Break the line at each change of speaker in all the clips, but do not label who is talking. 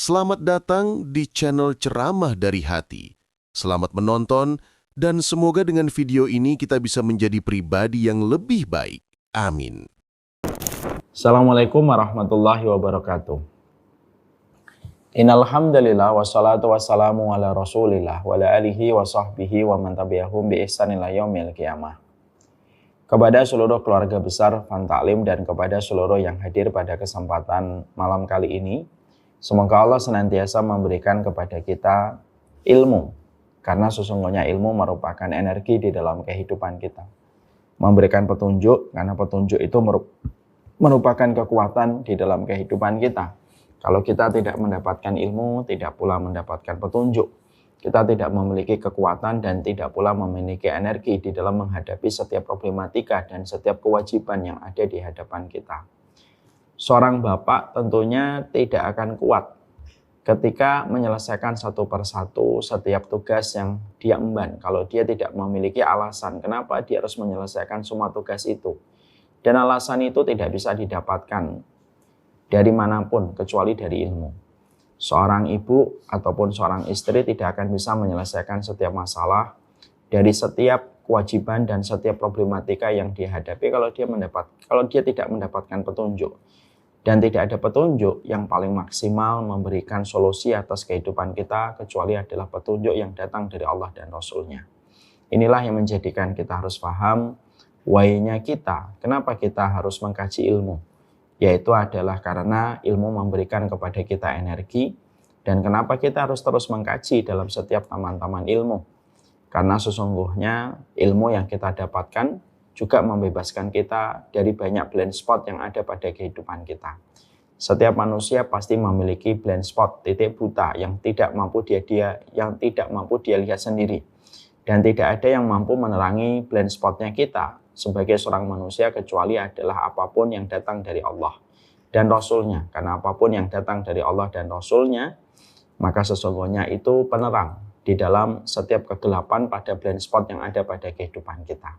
Selamat datang di channel Ceramah dari Hati. Selamat menonton dan semoga dengan video ini kita bisa menjadi pribadi yang lebih baik. Amin.
Assalamualaikum warahmatullahi wabarakatuh. Innal hamdalillah wassalatu wassalamu ala Rasulillah wa ala alihi wa sahbihi wa man tabi'ahum bi ihsan ila yaumil qiyamah. Kepada seluruh keluarga besar Fan Ta'lim dan kepada seluruh yang hadir pada kesempatan malam kali ini, semoga Allah senantiasa memberikan kepada kita ilmu, karena sesungguhnya ilmu merupakan energi di dalam kehidupan kita. Memberikan petunjuk, karena petunjuk itu merupakan kekuatan di dalam kehidupan kita. Kalau kita tidak mendapatkan ilmu, tidak pula mendapatkan petunjuk. Kita tidak memiliki kekuatan dan tidak pula memiliki energi di dalam menghadapi setiap problematika dan setiap kewajiban yang ada di hadapan kita. Seorang bapak tentunya tidak akan kuat ketika menyelesaikan satu persatu setiap tugas yang dia emban. Kalau dia tidak memiliki alasan kenapa dia harus menyelesaikan semua tugas itu. Dan alasan itu tidak bisa didapatkan dari manapun kecuali dari ilmu. Seorang ibu ataupun seorang istri tidak akan bisa menyelesaikan setiap masalah dari setiap kewajiban dan setiap problematika yang dihadapi kalau dia tidak mendapatkan petunjuk. Dan tidak ada petunjuk yang paling maksimal memberikan solusi atas kehidupan kita kecuali adalah petunjuk yang datang dari Allah dan Rasul-Nya. Inilah yang menjadikan kita harus paham why-nya kita, kenapa kita harus mengkaji ilmu. Yaitu adalah karena ilmu memberikan kepada kita energi, dan kenapa kita harus terus mengkaji dalam setiap taman-taman ilmu. Karena sesungguhnya ilmu yang kita dapatkan juga membebaskan kita dari banyak blind spot yang ada pada kehidupan kita. Setiap manusia pasti memiliki blind spot, titik buta yang tidak mampu dia lihat sendiri. Dan tidak ada yang mampu menerangi blind spotnya kita sebagai seorang manusia kecuali adalah apapun yang datang dari Allah dan Rasul-Nya. Karena apapun yang datang dari Allah dan Rasul-Nya, maka sesungguhnya itu penerang di dalam setiap kegelapan pada blind spot yang ada pada kehidupan kita.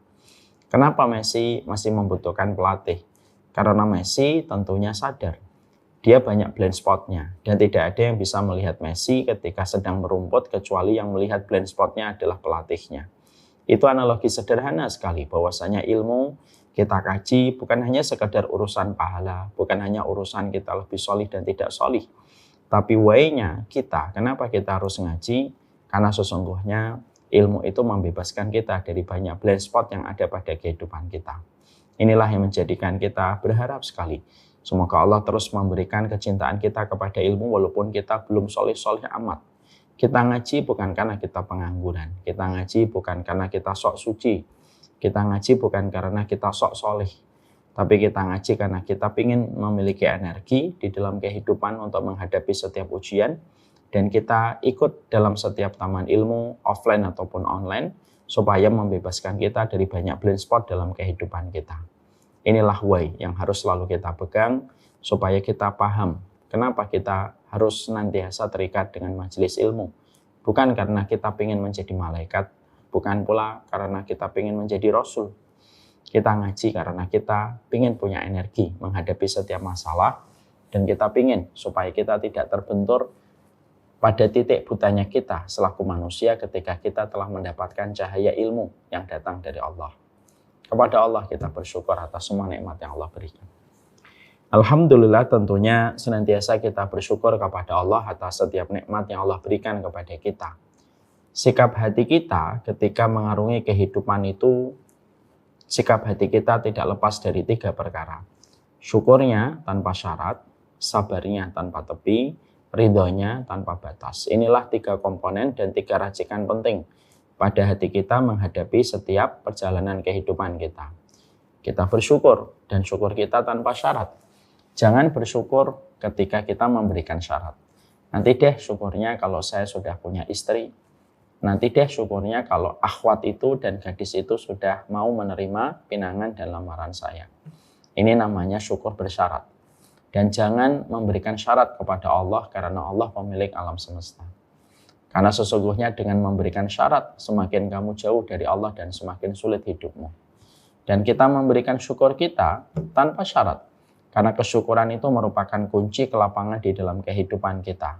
Kenapa Messi masih membutuhkan pelatih? Karena Messi tentunya sadar dia banyak blind spotnya dan tidak ada yang bisa melihat Messi ketika sedang merumput kecuali yang melihat blind spotnya adalah pelatihnya. Itu analogi sederhana sekali bahwasanya ilmu kita kaji bukan hanya sekedar urusan pahala, bukan hanya urusan kita lebih solih dan tidak solih. Tapi why-nya kita, kenapa kita harus ngaji? Karena sesungguhnya ilmu itu membebaskan kita dari banyak blind spot yang ada pada kehidupan kita. Inilah yang menjadikan kita berharap sekali. Semoga Allah terus memberikan kecintaan kita kepada ilmu walaupun kita belum solih-solih amat. Kita ngaji bukan karena kita pengangguran. Kita ngaji bukan karena kita sok suci. Kita ngaji bukan karena kita sok solih. Tapi kita ngaji karena kita ingin memiliki energi di dalam kehidupan untuk menghadapi setiap ujian. Dan kita ikut dalam setiap taman ilmu, offline ataupun online, supaya membebaskan kita dari banyak blind spot dalam kehidupan kita. Inilah why yang harus selalu kita pegang, supaya kita paham kenapa kita harus senantiasa terikat dengan majelis ilmu. Bukan karena kita ingin menjadi malaikat, bukan pula karena kita ingin menjadi rasul. Kita ngaji karena kita ingin punya energi menghadapi setiap masalah, dan kita ingin supaya kita tidak terbentur pada titik butanya kita selaku manusia ketika kita telah mendapatkan cahaya ilmu yang datang dari Allah. Kepada Allah kita bersyukur atas semua nikmat yang Allah berikan. Alhamdulillah tentunya senantiasa kita bersyukur kepada Allah atas setiap nikmat yang Allah berikan kepada kita. Sikap hati kita ketika mengarungi kehidupan itu, sikap hati kita tidak lepas dari 3 perkara. Syukurnya tanpa syarat, sabarnya tanpa tepi, ridhonya tanpa batas. Inilah 3 komponen dan 3 racikan penting pada hati kita menghadapi setiap perjalanan kehidupan kita. Kita bersyukur dan syukur kita tanpa syarat. Jangan bersyukur ketika kita memberikan syarat. Nanti deh syukurnya kalau saya sudah punya istri. Nanti deh syukurnya kalau akhwat itu dan gadis itu sudah mau menerima pinangan dan lamaran saya. Ini namanya syukur bersyarat. Dan jangan memberikan syarat kepada Allah karena Allah pemilik alam semesta. Karena sesungguhnya dengan memberikan syarat, semakin kamu jauh dari Allah dan semakin sulit hidupmu. Dan kita memberikan syukur kita tanpa syarat. Karena kesyukuran itu merupakan kunci kelapangan di dalam kehidupan kita.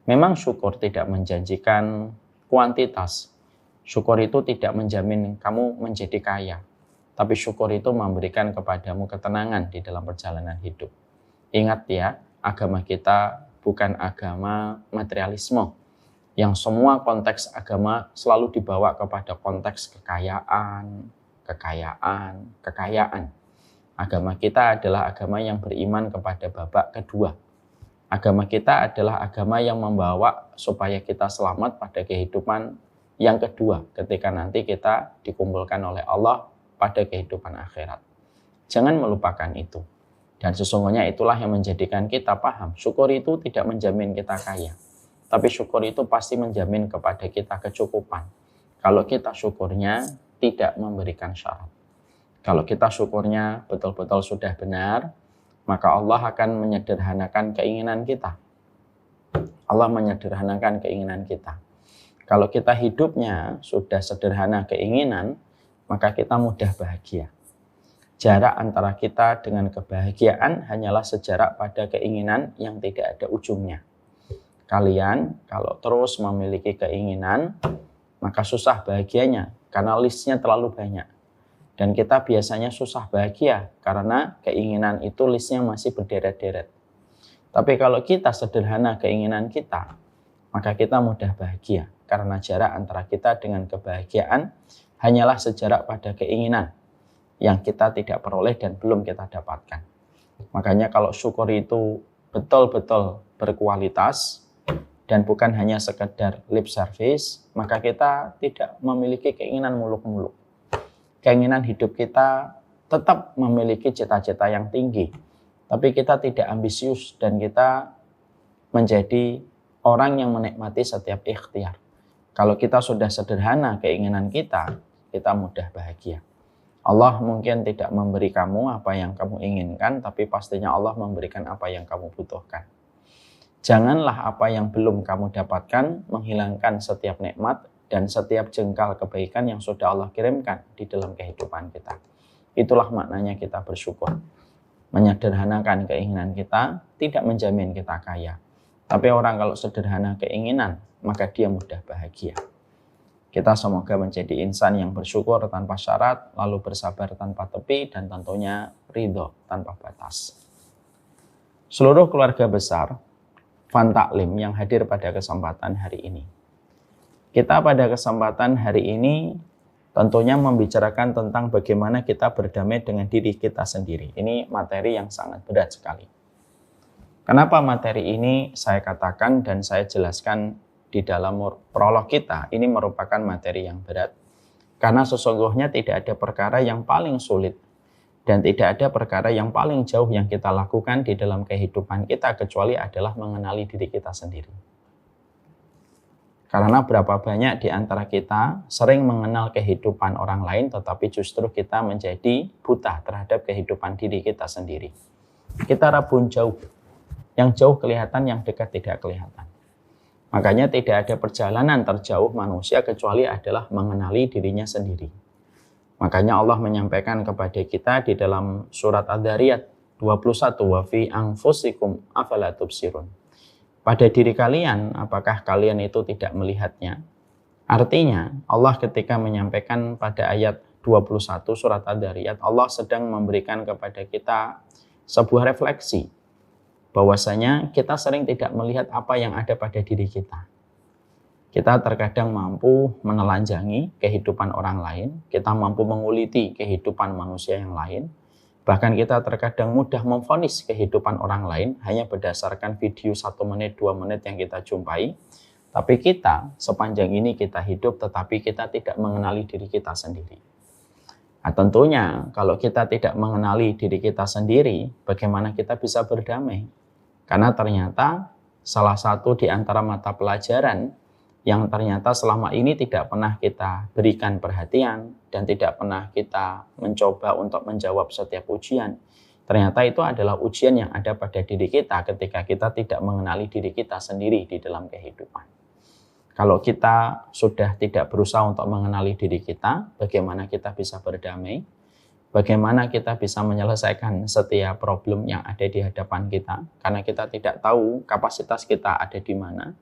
Memang syukur tidak menjanjikan kuantitas. Syukur itu tidak menjamin kamu menjadi kaya. Tapi syukur itu memberikan kepadamu ketenangan di dalam perjalanan hidup. Ingat ya, agama kita bukan agama materialisme. Yang semua konteks agama selalu dibawa kepada konteks kekayaan. Agama kita adalah agama yang beriman kepada babak kedua. Agama kita adalah agama yang membawa supaya kita selamat pada kehidupan yang kedua ketika nanti kita dikumpulkan oleh Allah pada kehidupan akhirat. Jangan melupakan itu. Dan sesungguhnya itulah yang menjadikan kita paham. Syukur itu tidak menjamin kita kaya. Tapi syukur itu pasti menjamin kepada kita kecukupan. Kalau kita syukurnya tidak memberikan syarat. Kalau kita syukurnya betul-betul sudah benar, maka Allah akan menyederhanakan keinginan kita. Allah menyederhanakan keinginan kita. Kalau kita hidupnya sudah sederhana keinginan, maka kita mudah bahagia. Jarak antara kita dengan kebahagiaan hanyalah sejarak pada keinginan yang tidak ada ujungnya. Kalian kalau terus memiliki keinginan, maka susah bahagianya karena listnya terlalu banyak. Dan kita biasanya susah bahagia karena keinginan itu listnya masih berderet-deret. Tapi kalau kita sederhana keinginan kita, maka kita mudah bahagia. Karena jarak antara kita dengan kebahagiaan hanyalah sejarak pada keinginan yang kita tidak peroleh dan belum kita dapatkan. Makanya kalau syukur itu betul-betul berkualitas dan bukan hanya sekedar lip service, maka kita tidak memiliki keinginan muluk-muluk. Keinginan hidup kita tetap memiliki cita-cita yang tinggi. Tapi kita tidak ambisius dan kita menjadi orang yang menikmati setiap ikhtiar. Kalau kita sudah sederhana keinginan kita mudah bahagia. Allah mungkin tidak memberi kamu apa yang kamu inginkan, tapi pastinya Allah memberikan apa yang kamu butuhkan. Janganlah apa yang belum kamu dapatkan menghilangkan setiap nikmat dan setiap jengkal kebaikan yang sudah Allah kirimkan di dalam kehidupan kita. Itulah maknanya kita bersyukur. Menyederhanakan keinginan kita tidak menjamin kita kaya. Tapi orang kalau sederhana keinginan, maka dia mudah bahagia. Kita semoga menjadi insan yang bersyukur tanpa syarat, lalu bersabar tanpa tepi, dan tentunya ridho tanpa batas. Seluruh keluarga besar Fan Taklim yang hadir pada kesempatan hari ini. Kita pada kesempatan hari ini tentunya membicarakan tentang bagaimana kita berdamai dengan diri kita sendiri. Ini materi yang sangat berat sekali. Kenapa materi ini saya katakan dan saya jelaskan di dalam prolog kita, ini merupakan materi yang berat. Karena sesungguhnya tidak ada perkara yang paling sulit dan tidak ada perkara yang paling jauh yang kita lakukan di dalam kehidupan kita kecuali adalah mengenali diri kita sendiri. Karena berapa banyak di antara kita sering mengenal kehidupan orang lain tetapi justru kita menjadi buta terhadap kehidupan diri kita sendiri. Kita rabun jauh. Yang jauh kelihatan, yang dekat tidak kelihatan. Makanya tidak ada perjalanan terjauh manusia kecuali adalah mengenali dirinya sendiri. Makanya Allah menyampaikan kepada kita di dalam surat Ad-Dariyat 21, wa fi anfusikum afala tubsirun. Pada diri kalian, apakah kalian itu tidak melihatnya? Artinya, Allah ketika menyampaikan pada ayat 21 surat Ad-Dariyat, Allah sedang memberikan kepada kita sebuah refleksi. Bahwasanya kita sering tidak melihat apa yang ada pada diri kita. Kita terkadang mampu menelanjangi kehidupan orang lain, kita mampu menguliti kehidupan manusia yang lain, bahkan kita terkadang mudah memvonis kehidupan orang lain hanya berdasarkan video 1 menit, 2 menit yang kita jumpai. Tapi kita sepanjang ini kita hidup tetapi kita tidak mengenali diri kita sendiri. Nah, tentunya kalau kita tidak mengenali diri kita sendiri, bagaimana kita bisa berdamai? Karena ternyata salah satu di antara mata pelajaran yang ternyata selama ini tidak pernah kita berikan perhatian dan tidak pernah kita mencoba untuk menjawab setiap ujian. Ternyata itu adalah ujian yang ada pada diri kita ketika kita tidak mengenali diri kita sendiri di dalam kehidupan. Kalau kita sudah tidak berusaha untuk mengenali diri kita, bagaimana kita bisa berdamai? Bagaimana kita bisa menyelesaikan setiap problem yang ada di hadapan kita, karena kita tidak tahu kapasitas kita ada di mana,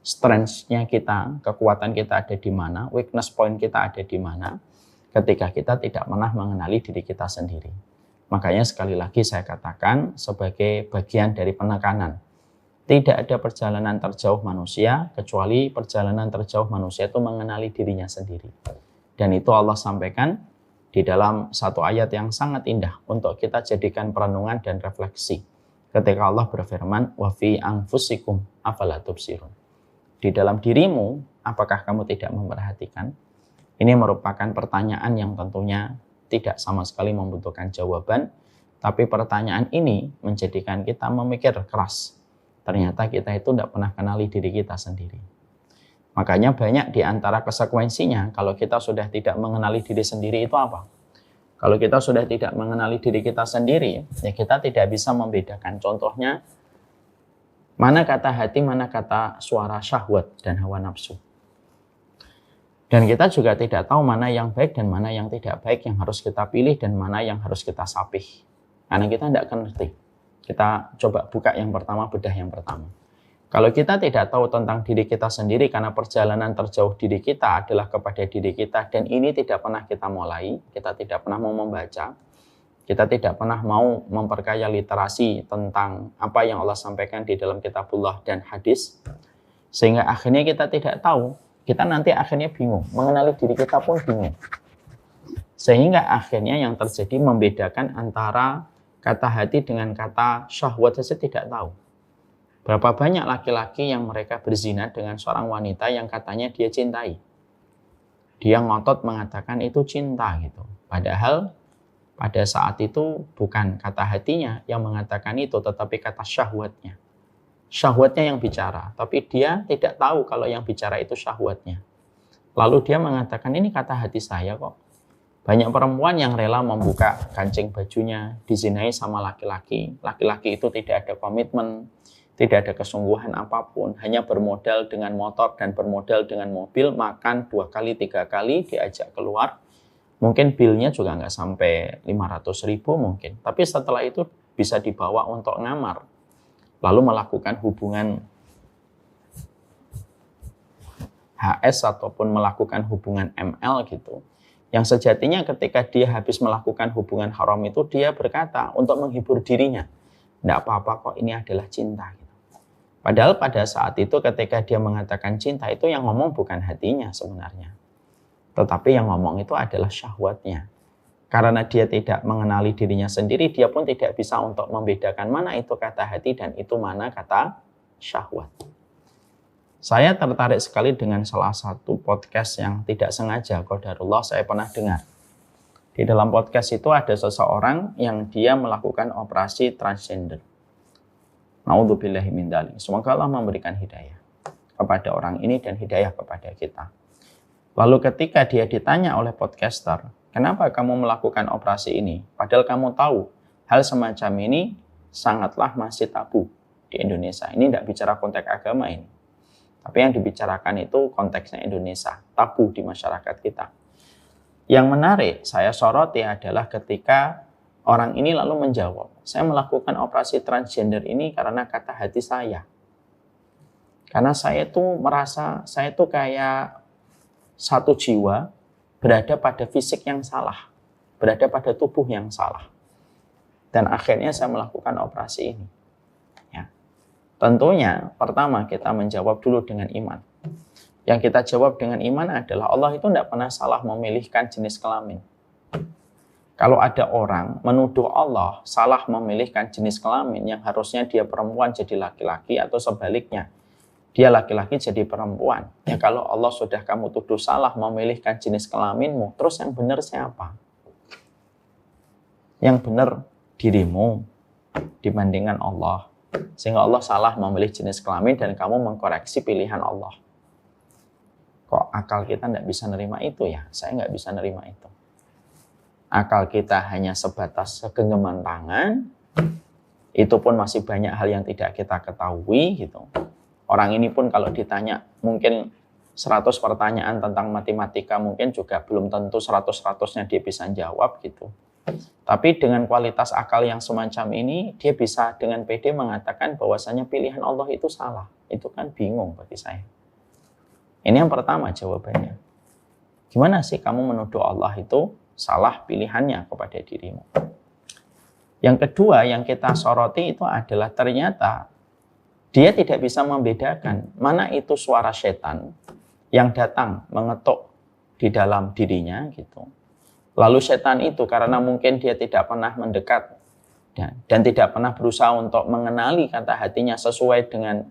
strength-nya kita, kekuatan kita ada di mana, weakness point kita ada di mana, ketika kita tidak pernah mengenali diri kita sendiri. Makanya sekali lagi saya katakan sebagai bagian dari penekanan, tidak ada perjalanan terjauh manusia kecuali perjalanan terjauh manusia itu mengenali dirinya sendiri. Dan itu Allah sampaikan di dalam satu ayat yang sangat indah untuk kita jadikan perenungan dan refleksi. Ketika Allah berfirman, wa fi anfusikum afala tubsirun. Di dalam dirimu, apakah kamu tidak memperhatikan? Ini merupakan pertanyaan yang tentunya tidak sama sekali membutuhkan jawaban, tapi pertanyaan ini menjadikan kita memikir keras. Ternyata kita itu tidak pernah kenali diri kita sendiri. Makanya banyak di antara konsekuensinya kalau kita sudah tidak mengenali diri sendiri itu apa? Kalau kita sudah tidak mengenali diri kita sendiri, ya kita tidak bisa membedakan. Contohnya, mana kata hati, mana kata suara syahwat dan hawa nafsu. Dan kita juga tidak tahu mana yang baik dan mana yang tidak baik yang harus kita pilih dan mana yang harus kita sapih. Karena kita tidak ngerti. Kita coba buka yang pertama, bedah yang pertama. Kalau kita tidak tahu tentang diri kita sendiri karena perjalanan terjauh diri kita adalah kepada diri kita dan ini tidak pernah kita mulai, kita tidak pernah mau membaca, kita tidak pernah mau memperkaya literasi tentang apa yang Allah sampaikan di dalam kitabullah dan hadis, sehingga akhirnya kita tidak tahu, kita nanti akhirnya bingung, mengenali diri kita pun bingung. Sehingga akhirnya yang terjadi membedakan antara kata hati dengan kata syahwat saja tidak tahu. Berapa banyak laki-laki yang mereka berzina dengan seorang wanita yang katanya dia cintai. Dia ngotot mengatakan itu cinta gitu. Padahal pada saat itu bukan kata hatinya yang mengatakan itu, tetapi kata syahwatnya. Syahwatnya yang bicara, tapi dia tidak tahu kalau yang bicara itu syahwatnya. Lalu dia mengatakan ini kata hati saya kok. Banyak perempuan yang rela membuka kancing bajunya, dizinai sama laki-laki. Laki-laki itu tidak ada komitmen, tidak ada kesungguhan apapun, hanya bermodal dengan motor dan bermodal dengan mobil, makan 2 kali, 3 kali, diajak keluar. Mungkin bilnya juga nggak sampai 500.000 mungkin. Tapi setelah itu bisa dibawa untuk ngamar. Lalu melakukan hubungan HS ataupun melakukan hubungan ML gitu. Yang sejatinya ketika dia habis melakukan hubungan haram itu, dia berkata untuk menghibur dirinya, nggak apa-apa kok, ini adalah cinta. Padahal pada saat itu ketika dia mengatakan cinta itu yang ngomong bukan hatinya sebenarnya. Tetapi yang ngomong itu adalah syahwatnya. Karena dia tidak mengenali dirinya sendiri, dia pun tidak bisa untuk membedakan mana itu kata hati dan itu mana kata syahwat. Saya tertarik sekali dengan salah satu podcast yang tidak sengaja, qadarullah, saya pernah dengar. Di dalam podcast itu ada seseorang yang dia melakukan operasi transgender. Na'udzubillahi min dzalik. Semoga Allah memberikan hidayah kepada orang ini dan hidayah kepada kita. Lalu ketika dia ditanya oleh podcaster, kenapa kamu melakukan operasi ini? Padahal kamu tahu hal semacam ini sangatlah masih tabu di Indonesia. Ini tidak bicara konteks agama ini. Tapi yang dibicarakan itu konteksnya Indonesia, tabu di masyarakat kita. Yang menarik saya soroti adalah ketika orang ini lalu menjawab, saya melakukan operasi transgender ini karena kata hati saya. Karena saya tuh merasa, saya tuh kayak satu jiwa berada pada fisik yang salah, berada pada tubuh yang salah. Dan akhirnya saya melakukan operasi ini. Ya. Tentunya pertama kita menjawab dulu dengan iman. Yang kita jawab dengan iman adalah Allah itu tidak pernah salah memilihkan jenis kelamin. Kalau ada orang menuduh Allah salah memilihkan jenis kelamin yang harusnya dia perempuan jadi laki-laki atau sebaliknya, dia laki-laki jadi perempuan. Ya kalau Allah sudah kamu tuduh salah memilihkan jenis kelaminmu, terus yang benar siapa? Yang benar dirimu dibandingkan Allah. Sehingga Allah salah memilih jenis kelamin dan kamu mengkoreksi pilihan Allah. Kok akal kita tidak bisa nerima itu ya? Saya nggak bisa nerima itu. Akal kita hanya sebatas segenggaman tangan, itu pun masih banyak hal yang tidak kita ketahui gitu. Orang ini pun kalau ditanya mungkin 100 pertanyaan tentang matematika mungkin juga belum tentu 100-100-nya dia bisa jawab gitu. Tapi dengan kualitas akal yang semacam ini, dia bisa dengan pede mengatakan bahwasanya pilihan Allah itu salah. Itu kan bingung bagi saya. Ini yang pertama jawabannya. Gimana sih kamu menuduh Allah itu salah pilihannya kepada dirimu? Yang kedua yang kita soroti itu adalah ternyata dia tidak bisa membedakan mana itu suara setan yang datang mengetuk di dalam dirinya gitu. Lalu setan itu karena mungkin dia tidak pernah mendekat dan tidak pernah berusaha untuk mengenali kata hatinya sesuai dengan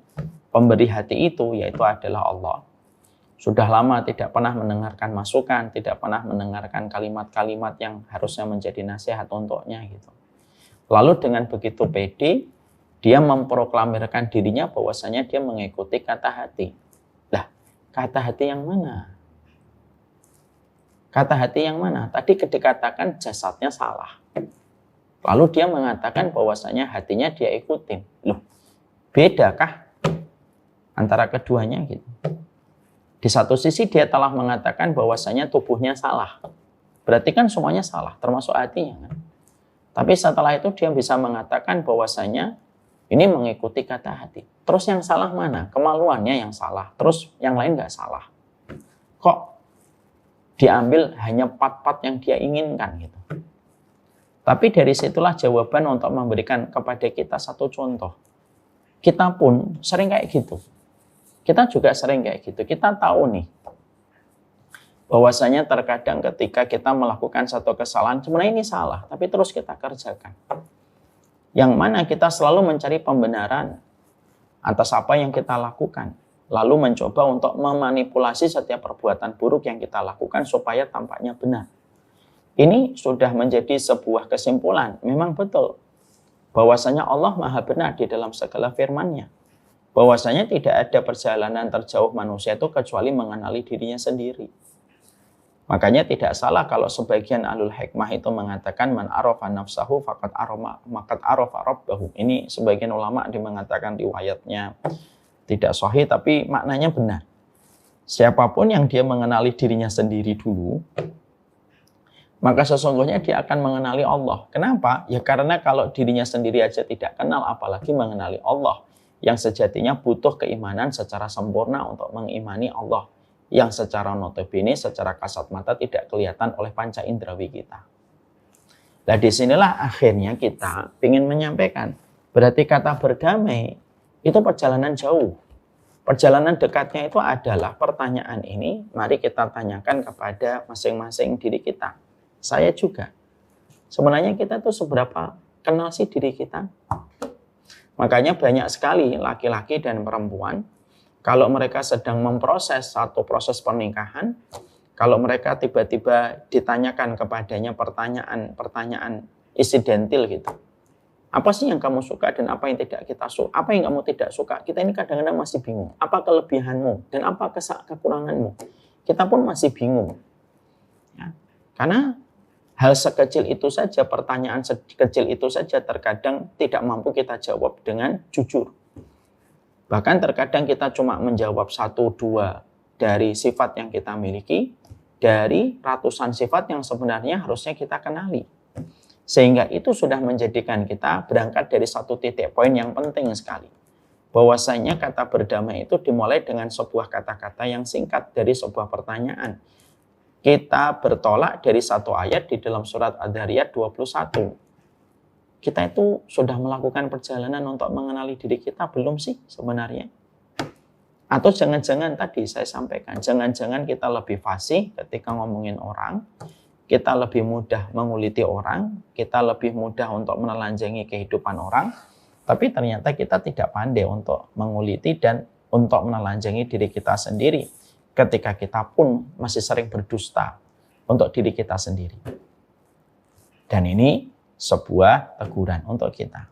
pemberi hati itu, yaitu adalah Allah. Sudah lama tidak pernah mendengarkan masukan, tidak pernah mendengarkan kalimat-kalimat yang harusnya menjadi nasihat untuknya gitu. Lalu dengan begitu pede, dia memproklamirkan dirinya bahwasanya dia mengikuti kata hati. Lah, kata hati yang mana? Kata hati yang mana? Tadi dikatakan jasadnya salah. Lalu dia mengatakan bahwasanya hatinya dia ikutin. Loh, bedakah antara keduanya gitu? Di satu sisi dia telah mengatakan bahwasanya tubuhnya salah. Berarti kan semuanya salah, termasuk hatinya kan? Tapi setelah itu dia bisa mengatakan bahwasanya ini mengikuti kata hati. Terus yang salah mana? Kemaluannya yang salah. Terus yang lain nggak salah. Kok diambil hanya part-part yang dia inginkan gitu. Tapi dari situlah jawaban untuk memberikan kepada kita satu contoh. Kita pun sering kayak gitu. Kita juga sering kayak gitu. Kita tahu nih bahwasanya terkadang ketika kita melakukan satu kesalahan, sebenarnya ini salah, tapi terus kita kerjakan. Yang mana kita selalu mencari pembenaran atas apa yang kita lakukan. Lalu mencoba untuk memanipulasi setiap perbuatan buruk yang kita lakukan supaya tampaknya benar. Ini sudah menjadi sebuah kesimpulan. Memang betul bahwasanya Allah Maha benar di dalam segala firman-Nya. Bahwasanya tidak ada perjalanan terjauh manusia itu kecuali mengenali dirinya sendiri. Makanya tidak salah kalau sebagian ahlul hikmah itu mengatakan man arafa nafsahu faqad arafa rabbahu. Ini sebagian ulama dia mengatakan riwayatnya tidak sahih, tapi maknanya benar. Siapapun yang dia mengenali dirinya sendiri dulu, maka sesungguhnya dia akan mengenali Allah. Kenapa? Ya karena kalau dirinya sendiri aja tidak kenal, apalagi mengenali Allah. Yang sejatinya butuh keimanan secara sempurna untuk mengimani Allah. Yang secara notabene, secara kasat mata tidak kelihatan oleh panca indrawi kita. Nah disinilah akhirnya kita ingin menyampaikan. Berarti kata berdamai itu perjalanan jauh. Perjalanan dekatnya itu adalah pertanyaan ini, mari kita tanyakan kepada masing-masing diri kita. Saya juga. Sebenarnya kita tuh seberapa kenal sih diri kita? Makanya banyak sekali laki-laki dan perempuan, kalau mereka sedang memproses satu proses pernikahan, kalau mereka tiba-tiba ditanyakan kepadanya pertanyaan insidentil gitu. Apa sih yang kamu suka dan apa yang tidak kita suka? Apa yang kamu tidak suka? Kita ini kadang-kadang masih bingung. Apa kelebihanmu dan apa kekuranganmu? Kita pun masih bingung. Ya. Karena hal sekecil itu saja, pertanyaan sekecil itu saja terkadang tidak mampu kita jawab dengan jujur. Bahkan terkadang kita cuma menjawab 1-2 dari sifat yang kita miliki, dari ratusan sifat yang sebenarnya harusnya kita kenali. Sehingga itu sudah menjadikan kita berangkat dari satu titik poin yang penting sekali. Bahwasanya kata berdamai itu dimulai dengan sebuah kata-kata yang singkat dari sebuah pertanyaan. Kita bertolak dari satu ayat di dalam surat Ad-Dhariyat 21. Kita itu sudah melakukan perjalanan untuk mengenali diri kita belum sih sebenarnya? Atau jangan-jangan tadi saya sampaikan, jangan-jangan kita lebih fasih ketika ngomongin orang, kita lebih mudah menguliti orang, kita lebih mudah untuk menelanjangi kehidupan orang, tapi ternyata kita tidak pandai untuk menguliti dan untuk menelanjangi diri kita sendiri ketika kita pun masih sering berdusta untuk diri kita sendiri. Dan ini sebuah teguran untuk kita.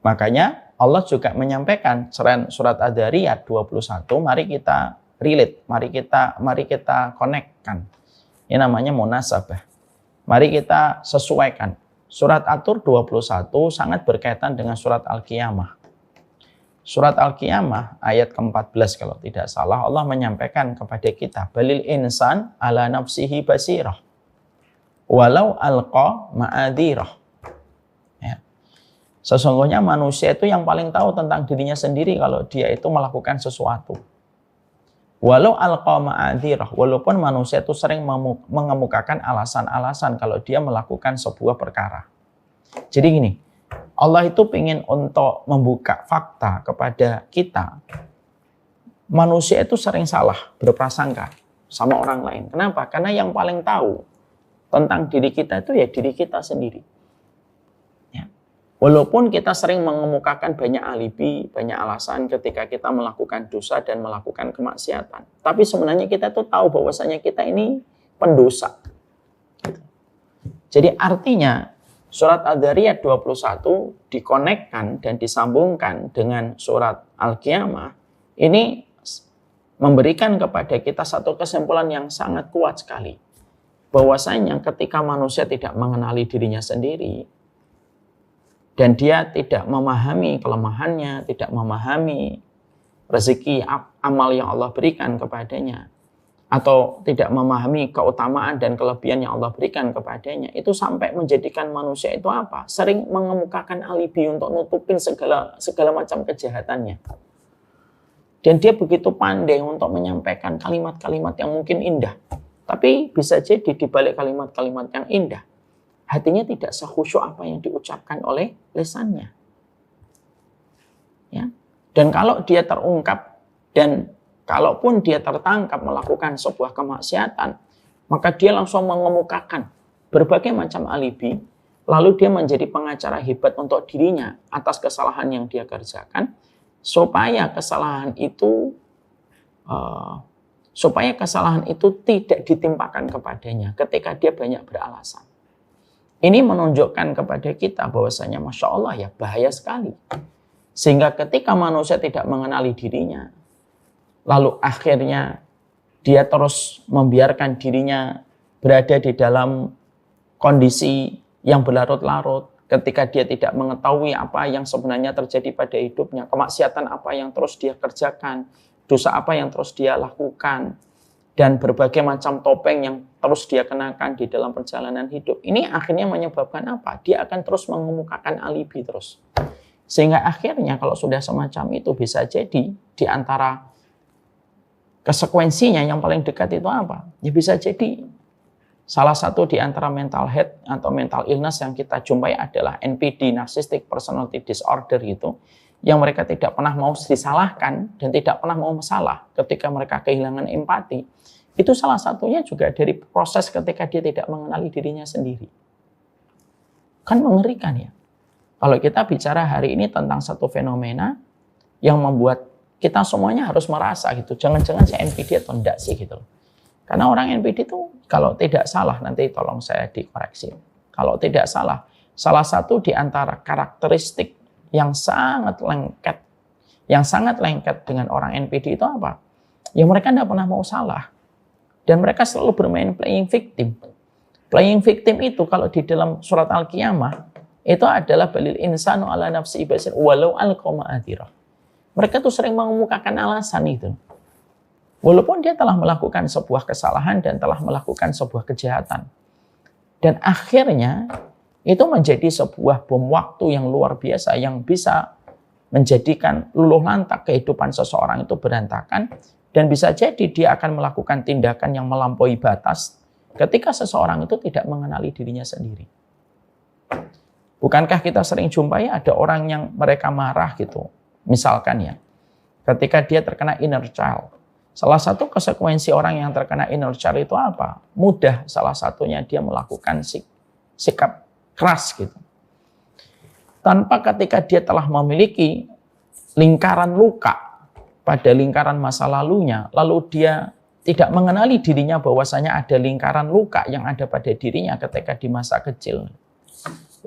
Makanya Allah juga menyampaikan surat Ad-Dhariyat 21, mari kita relate, mari kita connect-kan. Ini namanya munasabah. Mari kita sesuaikan. Surat At-Tur 21 sangat berkaitan dengan surat Al-Qiyamah. Surat Al-Qiyamah ayat ke-14 kalau tidak salah, Allah menyampaikan kepada kita, balil insan ala nafsihi basirah. walau alqa ma'adzirah. Ya. Sesungguhnya manusia itu yang paling tahu tentang dirinya sendiri kalau dia itu melakukan sesuatu. Walau alqa ma'adzirah, walaupun manusia itu sering mengemukakan alasan-alasan kalau dia melakukan sebuah perkara. Jadi gini, Allah itu ingin untuk membuka fakta kepada kita. Manusia itu sering salah berprasangka sama orang lain. Kenapa? Karena yang paling tahu tentang diri kita itu ya diri kita sendiri. Ya. Walaupun kita sering mengemukakan banyak alibi, banyak alasan ketika kita melakukan dosa dan melakukan kemaksiatan. Tapi sebenarnya kita tuh tahu bahwasanya kita ini pendosa. Jadi artinya surat Ad-Dzariyat 21 dikonekkan dan disambungkan dengan surat Al-Qiyamah. Ini memberikan kepada kita satu kesimpulan yang sangat kuat sekali. Bahwasanya ketika manusia tidak mengenali dirinya sendiri, dan dia tidak memahami kelemahannya, tidak memahami rezeki amal yang Allah berikan kepadanya, atau tidak memahami keutamaan dan kelebihan yang Allah berikan kepadanya, itu sampai menjadikan manusia itu apa? Sering mengemukakan alibi untuk nutupin segala macam kejahatannya. Dan dia begitu pandai untuk menyampaikan kalimat-kalimat yang mungkin indah. Tapi bisa jadi di balik kalimat-kalimat yang indah, hatinya tidak sekhusyuk apa yang diucapkan oleh lisannya. Ya. Dan kalau dia terungkap dan kalaupun dia tertangkap melakukan sebuah kemaksiatan, maka dia langsung mengemukakan berbagai macam alibi, lalu dia menjadi pengacara hebat untuk dirinya atas kesalahan yang dia kerjakan, supaya kesalahan itu tidak ditimpakan kepadanya ketika dia banyak beralasan. Ini menunjukkan kepada kita bahwasanya Masya Allah ya bahaya sekali. Sehingga ketika manusia tidak mengenali dirinya, lalu akhirnya dia terus membiarkan dirinya berada di dalam kondisi yang berlarut-larut, ketika dia tidak mengetahui apa yang sebenarnya terjadi pada hidupnya, kemaksiatan apa yang terus dia kerjakan, dosa apa yang terus dia lakukan, dan berbagai macam topeng yang terus dia kenakan di dalam perjalanan hidup. Ini akhirnya menyebabkan apa? Dia akan terus mengemukakan alibi terus. Sehingga akhirnya kalau sudah semacam itu bisa jadi di antara konsekuensinya yang paling dekat itu apa? Ya bisa jadi salah satu di antara mental health atau mental illness yang kita jumpai adalah NPD, Narcissistic Personality Disorder itu, yang mereka tidak pernah mau disalahkan dan tidak pernah mau masalah ketika mereka kehilangan empati. Itu salah satunya juga dari proses ketika dia tidak mengenali dirinya sendiri. Kan mengerikan ya. Kalau kita bicara hari ini tentang satu fenomena yang membuat kita semuanya harus merasa gitu, jangan-jangan saya NPD atau enggak sih gitu. Karena orang NPD itu kalau tidak salah, nanti tolong saya dikoreksi. Kalau tidak salah, salah satu di antara karakteristik yang sangat lengket dengan orang NPD itu apa? Ya mereka tidak pernah mau salah. Dan mereka selalu bermain playing victim. Playing victim itu kalau di dalam surat Al-Qiyamah, itu adalah balil insanu ala nafsi basir walau alqa ma'adzirah. Mereka tuh sering mengemukakan alasan itu. Walaupun dia telah melakukan sebuah kesalahan dan telah melakukan sebuah kejahatan. Dan akhirnya itu menjadi sebuah bom waktu yang luar biasa yang bisa menjadikan luluh lantak kehidupan seseorang itu berantakan, dan bisa jadi dia akan melakukan tindakan yang melampaui batas ketika seseorang itu tidak mengenali dirinya sendiri. Bukankah kita sering jumpai ada orang yang mereka marah gitu, misalkan ya, ketika dia terkena inner child. Salah satu konsekuensi orang yang terkena inner child itu apa? Mudah salah satunya dia melakukan sikap keras gitu. Tanpa ketika dia telah memiliki lingkaran luka pada lingkaran masa lalunya, lalu dia tidak mengenali dirinya bahwasanya ada lingkaran luka yang ada pada dirinya ketika di masa kecil.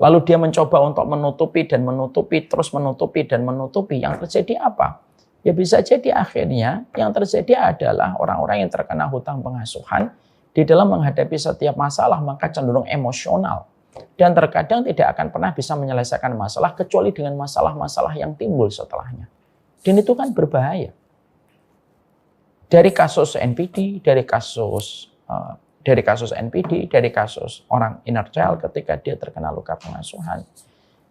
Lalu dia mencoba untuk menutupi dan menutupi, terus menutupi dan menutupi. Yang terjadi apa? Ya bisa jadi akhirnya yang terjadi adalah orang-orang yang terkena hutang pengasuhan di dalam menghadapi setiap masalah maka cenderung emosional. Dan terkadang tidak akan pernah bisa menyelesaikan masalah kecuali dengan masalah-masalah yang timbul setelahnya. Dan itu kan berbahaya. Dari kasus NPD, dari kasus Dari kasus NPD, dari kasus orang inner child ketika dia terkena luka pengasuhan.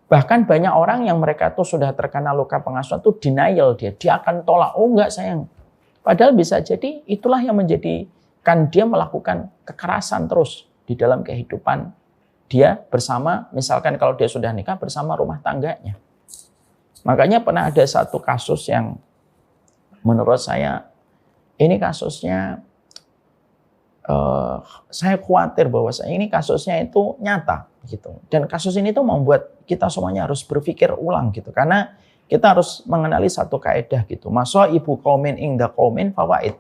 Bahkan banyak orang yang mereka tuh sudah terkena luka pengasuhan tuh denial dia akan tolak, oh enggak sayang. Padahal bisa jadi itulah yang menjadikan dia melakukan kekerasan terus di dalam kehidupan dia bersama, misalkan kalau dia sudah nikah bersama rumah tangganya. Makanya pernah ada satu kasus yang menurut saya ini kasusnya saya khawatir bahwa ini kasusnya itu nyata gitu. Dan kasus ini tuh membuat kita semuanya harus berpikir ulang gitu. Karena kita harus mengenali satu kaidah gitu. Masaibu qaumin inda qaumin fawaid.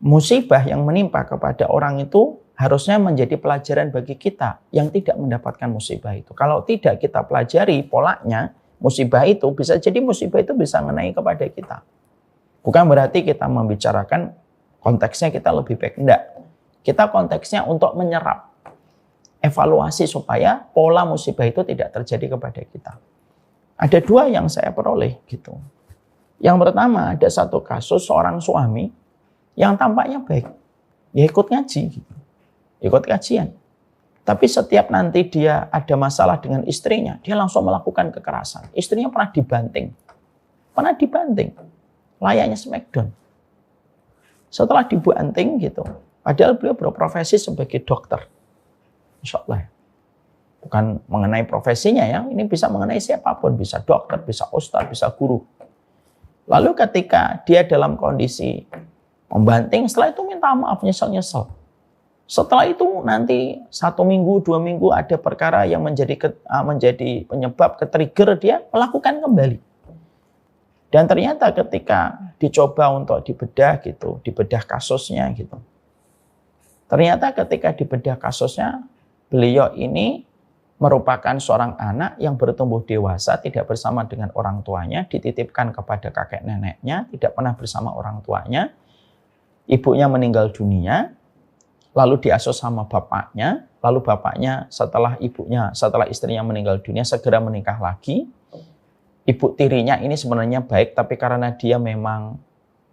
Musibah yang menimpa kepada orang itu harusnya menjadi pelajaran bagi kita yang tidak mendapatkan musibah itu. Kalau tidak kita pelajari polanya, musibah itu bisa jadi musibah itu bisa mengenai kepada kita. Bukan berarti kita membicarakan konteksnya kita lebih baik, enggak. Kita konteksnya untuk menyerap evaluasi supaya pola musibah itu tidak terjadi kepada kita. Ada dua yang saya peroleh gitu. Yang pertama ada satu kasus seorang suami yang tampaknya baik, ya ikut ngaji, gitu. Ikut kajian. Tapi setiap nanti dia ada masalah dengan istrinya, dia langsung melakukan kekerasan. Istrinya pernah dibanting, layaknya smackdown. Setelah dibanting gitu, padahal beliau berprofesi sebagai dokter. Insya Allah. Bukan mengenai profesinya ya, ini bisa mengenai siapapun. Bisa dokter, bisa ustadz, bisa guru. Lalu ketika dia dalam kondisi membanting, setelah itu minta maaf, nyesel. Setelah itu nanti 1 minggu, 2 minggu ada perkara yang menjadi penyebab ke-trigger dia melakukan kembali. Dan ternyata ketika dicoba untuk dibedah gitu, dibedah kasusnya gitu. Ternyata ketika dibedah kasusnya, beliau ini merupakan seorang anak yang bertumbuh dewasa, tidak bersama dengan orang tuanya, dititipkan kepada kakek neneknya, tidak pernah bersama orang tuanya. Ibunya meninggal dunia, lalu diasuh sama bapaknya, lalu bapaknya setelah istrinya meninggal dunia segera menikah lagi. Ibu tirinya ini sebenarnya baik, tapi karena dia memang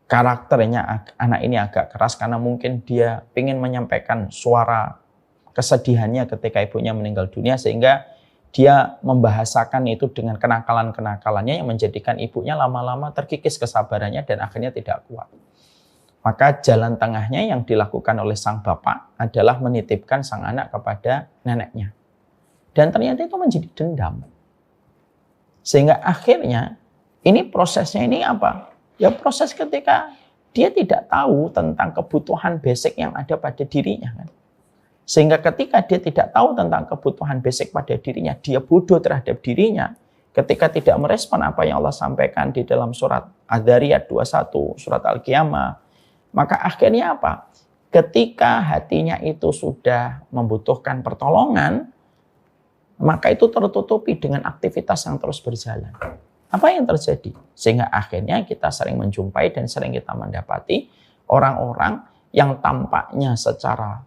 karakternya anak ini agak keras, karena mungkin dia ingin menyampaikan suara kesedihannya ketika ibunya meninggal dunia, sehingga dia membahasakan itu dengan kenakalan-kenakalannya yang menjadikan ibunya lama-lama terkikis kesabarannya dan akhirnya tidak kuat. Maka jalan tengahnya yang dilakukan oleh sang bapak adalah menitipkan sang anak kepada neneknya. Dan ternyata itu menjadi dendam. Sehingga akhirnya ini prosesnya ini apa? Ya proses ketika dia tidak tahu tentang kebutuhan basic yang ada pada dirinya. Kan? Sehingga ketika dia tidak tahu tentang kebutuhan basic pada dirinya, dia bodoh terhadap dirinya. Ketika tidak merespon apa yang Allah sampaikan di dalam surat Adz-Dzariyat 21, surat Al-Qiyamah, maka akhirnya apa? Ketika hatinya itu sudah membutuhkan pertolongan, maka itu tertutupi dengan aktivitas yang terus berjalan. Apa yang terjadi? Sehingga akhirnya kita sering menjumpai dan sering kita mendapati orang-orang yang tampaknya secara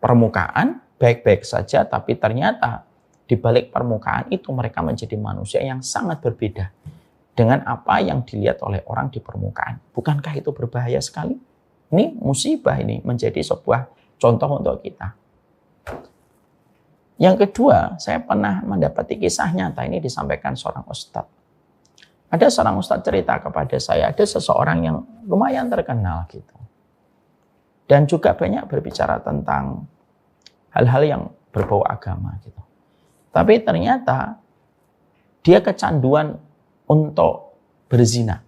permukaan baik-baik saja, tapi ternyata di balik permukaan itu mereka menjadi manusia yang sangat berbeda dengan apa yang dilihat oleh orang di permukaan. Bukankah itu berbahaya sekali? Ini musibah, ini menjadi sebuah contoh untuk kita. Yang kedua, saya pernah mendapati kisah nyata ini disampaikan seorang ustadz. Ada seorang ustadz cerita kepada saya, ada seseorang yang lumayan terkenal gitu. Dan juga banyak berbicara tentang hal-hal yang berbau agama gitu. Tapi ternyata dia kecanduan untuk berzina.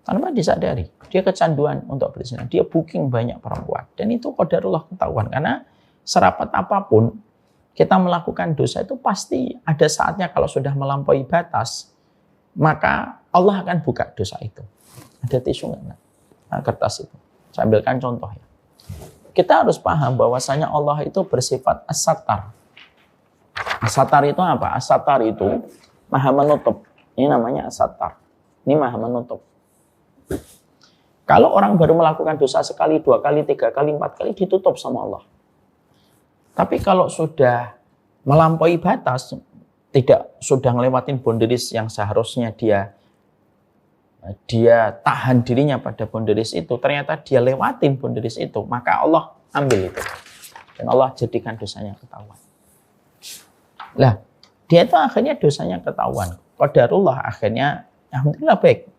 Tanpa disadari, dia kecanduan untuk berzina. Dia booking banyak perempuan. Dan itu qadarullah ketahuan. Karena serapat apapun kita melakukan dosa itu pasti ada saatnya kalau sudah melampaui batas, maka Allah akan buka dosa itu. Ada tisu nggak? Nah, kertas itu. Saya ambilkan contoh ya. Kita harus paham bahwasanya Allah itu bersifat as-sattar. As-sattar itu apa? As-sattar itu maha menutup. Ini namanya as-sattar. Ini maha menutup. Kalau orang baru melakukan dosa sekali, 2 kali, 3 kali, 4 kali, ditutup sama Allah. Tapi kalau sudah melampaui batas, sudah ngelewatin boundaries yang seharusnya dia dia tahan dirinya pada boundaries itu, ternyata dia lewatin boundaries itu, maka Allah ambil itu. Dan Allah jadikan dosanya ketahuan. Lah, dia itu akhirnya dosanya ketahuan. Qadarullah akhirnya, alhamdulillah baik.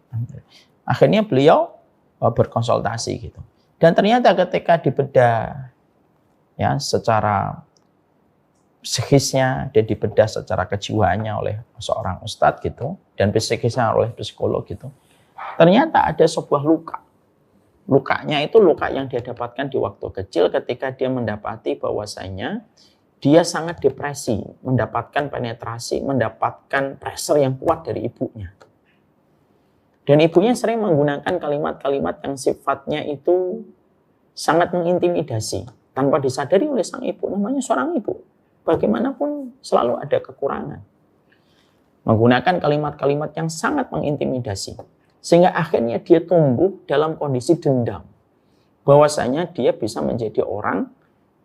Akhirnya beliau berkonsultasi gitu. Dan ternyata ketika dibedah ya secara psikisnya, dia dibedah secara kejiwaannya oleh seorang ustadz gitu, dan psikisnya oleh psikolog gitu. Ternyata ada sebuah luka. Lukanya itu luka yang dia dapatkan di waktu kecil ketika dia mendapati bahwasanya dia sangat depresi, mendapatkan penetrasi, mendapatkan pressure yang kuat dari ibunya. Dan ibunya sering menggunakan kalimat-kalimat yang sifatnya itu sangat mengintimidasi. Tanpa disadari oleh sang ibu, namanya seorang ibu. Bagaimanapun selalu ada kekurangan. Menggunakan kalimat-kalimat yang sangat mengintimidasi. Sehingga akhirnya dia tumbuh dalam kondisi dendam. Bahwasanya dia bisa menjadi orang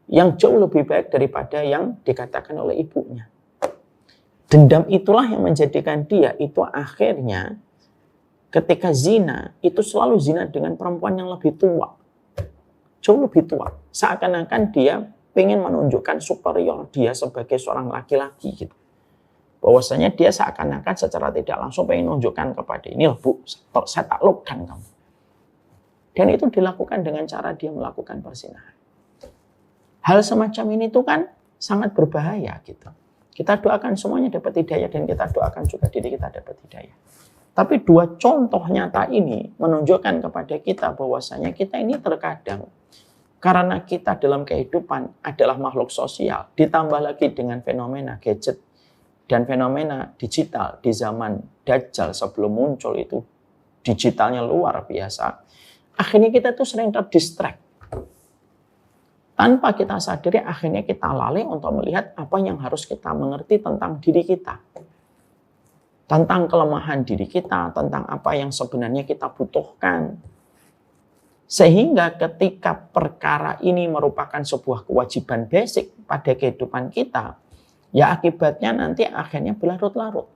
yang jauh lebih baik daripada yang dikatakan oleh ibunya. Dendam itulah yang menjadikan dia itu akhirnya ketika zina, itu selalu zina dengan perempuan yang lebih tua. Jauh lebih tua. Seakan-akan dia ingin menunjukkan superior dia sebagai seorang laki-laki gitu. Bahwasanya dia seakan-akan secara tidak langsung pengen menunjukkan kepada ini, bu, saya taklukkan kamu. Dan itu dilakukan dengan cara dia melakukan perzinahan. Hal semacam ini tuh kan sangat berbahaya gitu. Kita doakan semuanya dapat hidayah dan kita doakan juga diri kita dapat hidayah. Tapi dua contoh nyata ini menunjukkan kepada kita bahwasanya kita ini terkadang karena kita dalam kehidupan adalah makhluk sosial, ditambah lagi dengan fenomena gadget dan fenomena digital di zaman Dajjal sebelum muncul itu digitalnya luar biasa. Akhirnya kita tuh sering terdistract. Tanpa kita sadari akhirnya kita lalai untuk melihat apa yang harus kita mengerti tentang diri kita. Tentang kelemahan diri kita, tentang apa yang sebenarnya kita butuhkan. Sehingga ketika perkara ini merupakan sebuah kewajiban basic pada kehidupan kita, ya akibatnya nanti akhirnya berlarut-larut.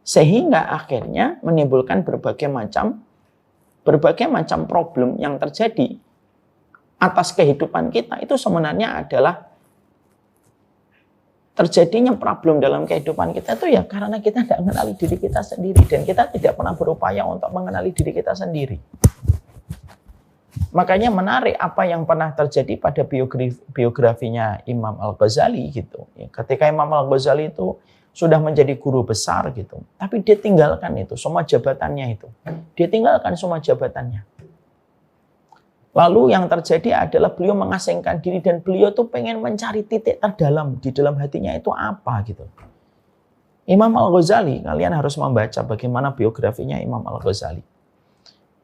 Sehingga akhirnya menimbulkan berbagai macam problem yang terjadi atas kehidupan kita. Itu sebenarnya adalah terjadinya problem dalam kehidupan kita itu ya karena kita tidak mengenali diri kita sendiri dan kita tidak pernah berupaya untuk mengenali diri kita sendiri. Makanya menarik apa yang pernah terjadi pada biografinya Imam Al-Ghazali gitu. Ketika Imam Al-Ghazali itu sudah menjadi guru besar gitu, tapi dia tinggalkan itu semua jabatannya itu. Dia tinggalkan semua jabatannya. Lalu yang terjadi adalah beliau mengasingkan diri dan beliau tuh pengen mencari titik terdalam di dalam hatinya itu apa gitu. Imam Al-Ghazali, kalian harus membaca bagaimana biografinya Imam Al-Ghazali.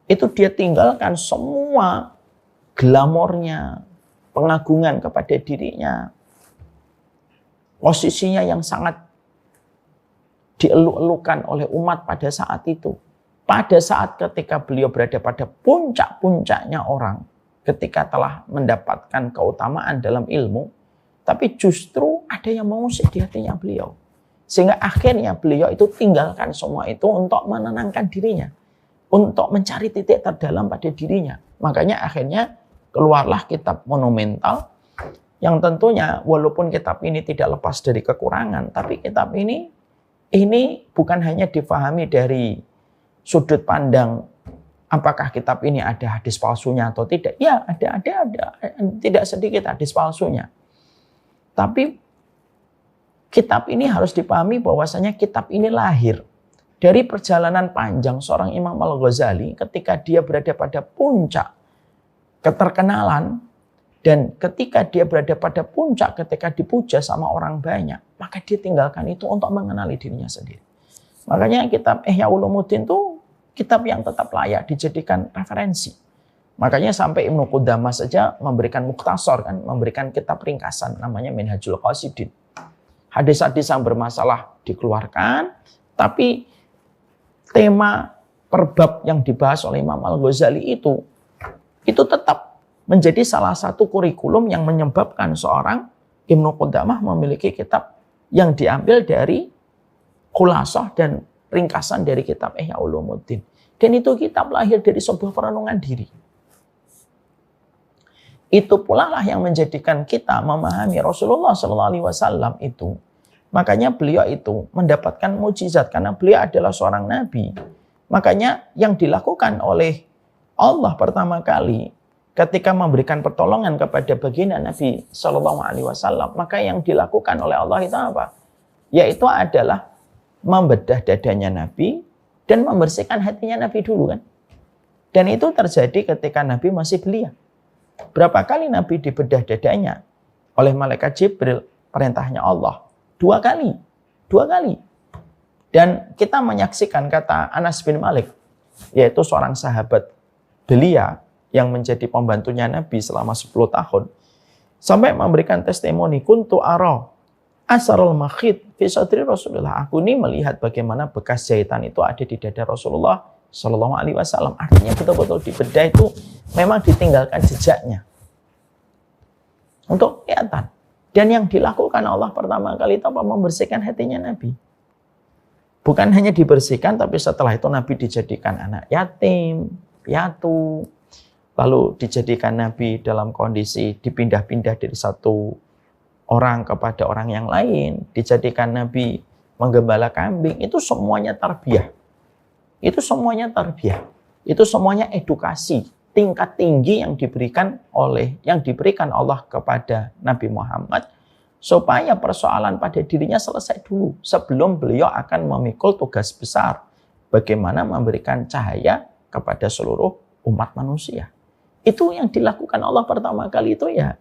Itu dia tinggalkan semua glamornya, pengagungan kepada dirinya, posisinya yang sangat dieluk-elukan oleh umat pada saat itu. Pada saat ketika beliau berada pada puncak-puncaknya orang, ketika telah mendapatkan keutamaan dalam ilmu, tapi justru ada yang mengusik di hatinya beliau. Sehingga akhirnya beliau itu tinggalkan semua itu untuk menenangkan dirinya, untuk mencari titik terdalam pada dirinya. Makanya akhirnya keluarlah kitab monumental yang tentunya walaupun kitab ini tidak lepas dari kekurangan, tapi kitab ini bukan hanya difahami dari sudut pandang apakah kitab ini ada hadis palsunya atau tidak. Ya, ada tidak sedikit hadis palsunya. Tapi kitab ini harus dipahami bahwasanya kitab ini lahir dari perjalanan panjang seorang Imam Al-Ghazali ketika dia berada pada puncak keterkenalan dan ketika dia berada pada puncak ketika dipuja sama orang banyak, maka dia tinggalkan itu untuk mengenali dirinya sendiri. Makanya kitab Ihya Ulumuddin itu kitab yang tetap layak dijadikan referensi. Makanya sampai Ibnu Qudamah saja memberikan mukhtasar kan, memberikan kitab ringkasan namanya Minhajul Qasidin. Hadis-hadis yang bermasalah dikeluarkan, tapi tema per bab yang dibahas oleh Imam Al-Ghazali itu tetap menjadi salah satu kurikulum yang menyebabkan seorang Ibnu Qudamah memiliki kitab yang diambil dari khulasah dan ringkasan dari kitab Ihya Ulumuddin. Dan itu kitab lahir dari sebuah perenungan diri. Itu pula lah yang menjadikan kita memahami Rasulullah SAW itu. Makanya beliau itu mendapatkan mukjizat karena beliau adalah seorang nabi. Makanya yang dilakukan oleh Allah pertama kali ketika memberikan pertolongan kepada baginda Nabi SAW, maka yang dilakukan oleh Allah itu apa? Yaitu adalah membedah dadanya Nabi dan membersihkan hatinya Nabi dulu kan. Dan itu terjadi ketika Nabi masih belia. Berapa kali Nabi dibedah dadanya oleh malaikat Jibril, perintahnya Allah? 2 kali. 2 kali. Dan kita menyaksikan kata Anas bin Malik, yaitu seorang sahabat belia yang menjadi pembantunya Nabi selama 10 tahun. Sampai memberikan testimoni, kuntu ara asarul makhid fi sadri Rasulullah. Aku ini melihat bagaimana bekas jahitan itu ada di dada Rasulullah Shallallahu Alaihi Wasallam. Artinya betul-betul dibedah itu memang ditinggalkan jejaknya untuk kelihatan. Dan yang dilakukan Allah pertama kali itu apa? Membersihkan hatinya Nabi. Bukan hanya dibersihkan, tapi setelah itu Nabi dijadikan anak yatim, piatu, lalu dijadikan Nabi dalam kondisi dipindah-pindah dari satu orang kepada orang yang lain, dijadikan Nabi menggembala kambing, itu semuanya tarbiyah. Itu semuanya tarbiyah. Itu semuanya edukasi tingkat tinggi yang diberikan Allah kepada Nabi Muhammad supaya persoalan pada dirinya selesai dulu sebelum beliau akan memikul tugas besar bagaimana memberikan cahaya kepada seluruh umat manusia. Itu yang dilakukan Allah pertama kali itu ya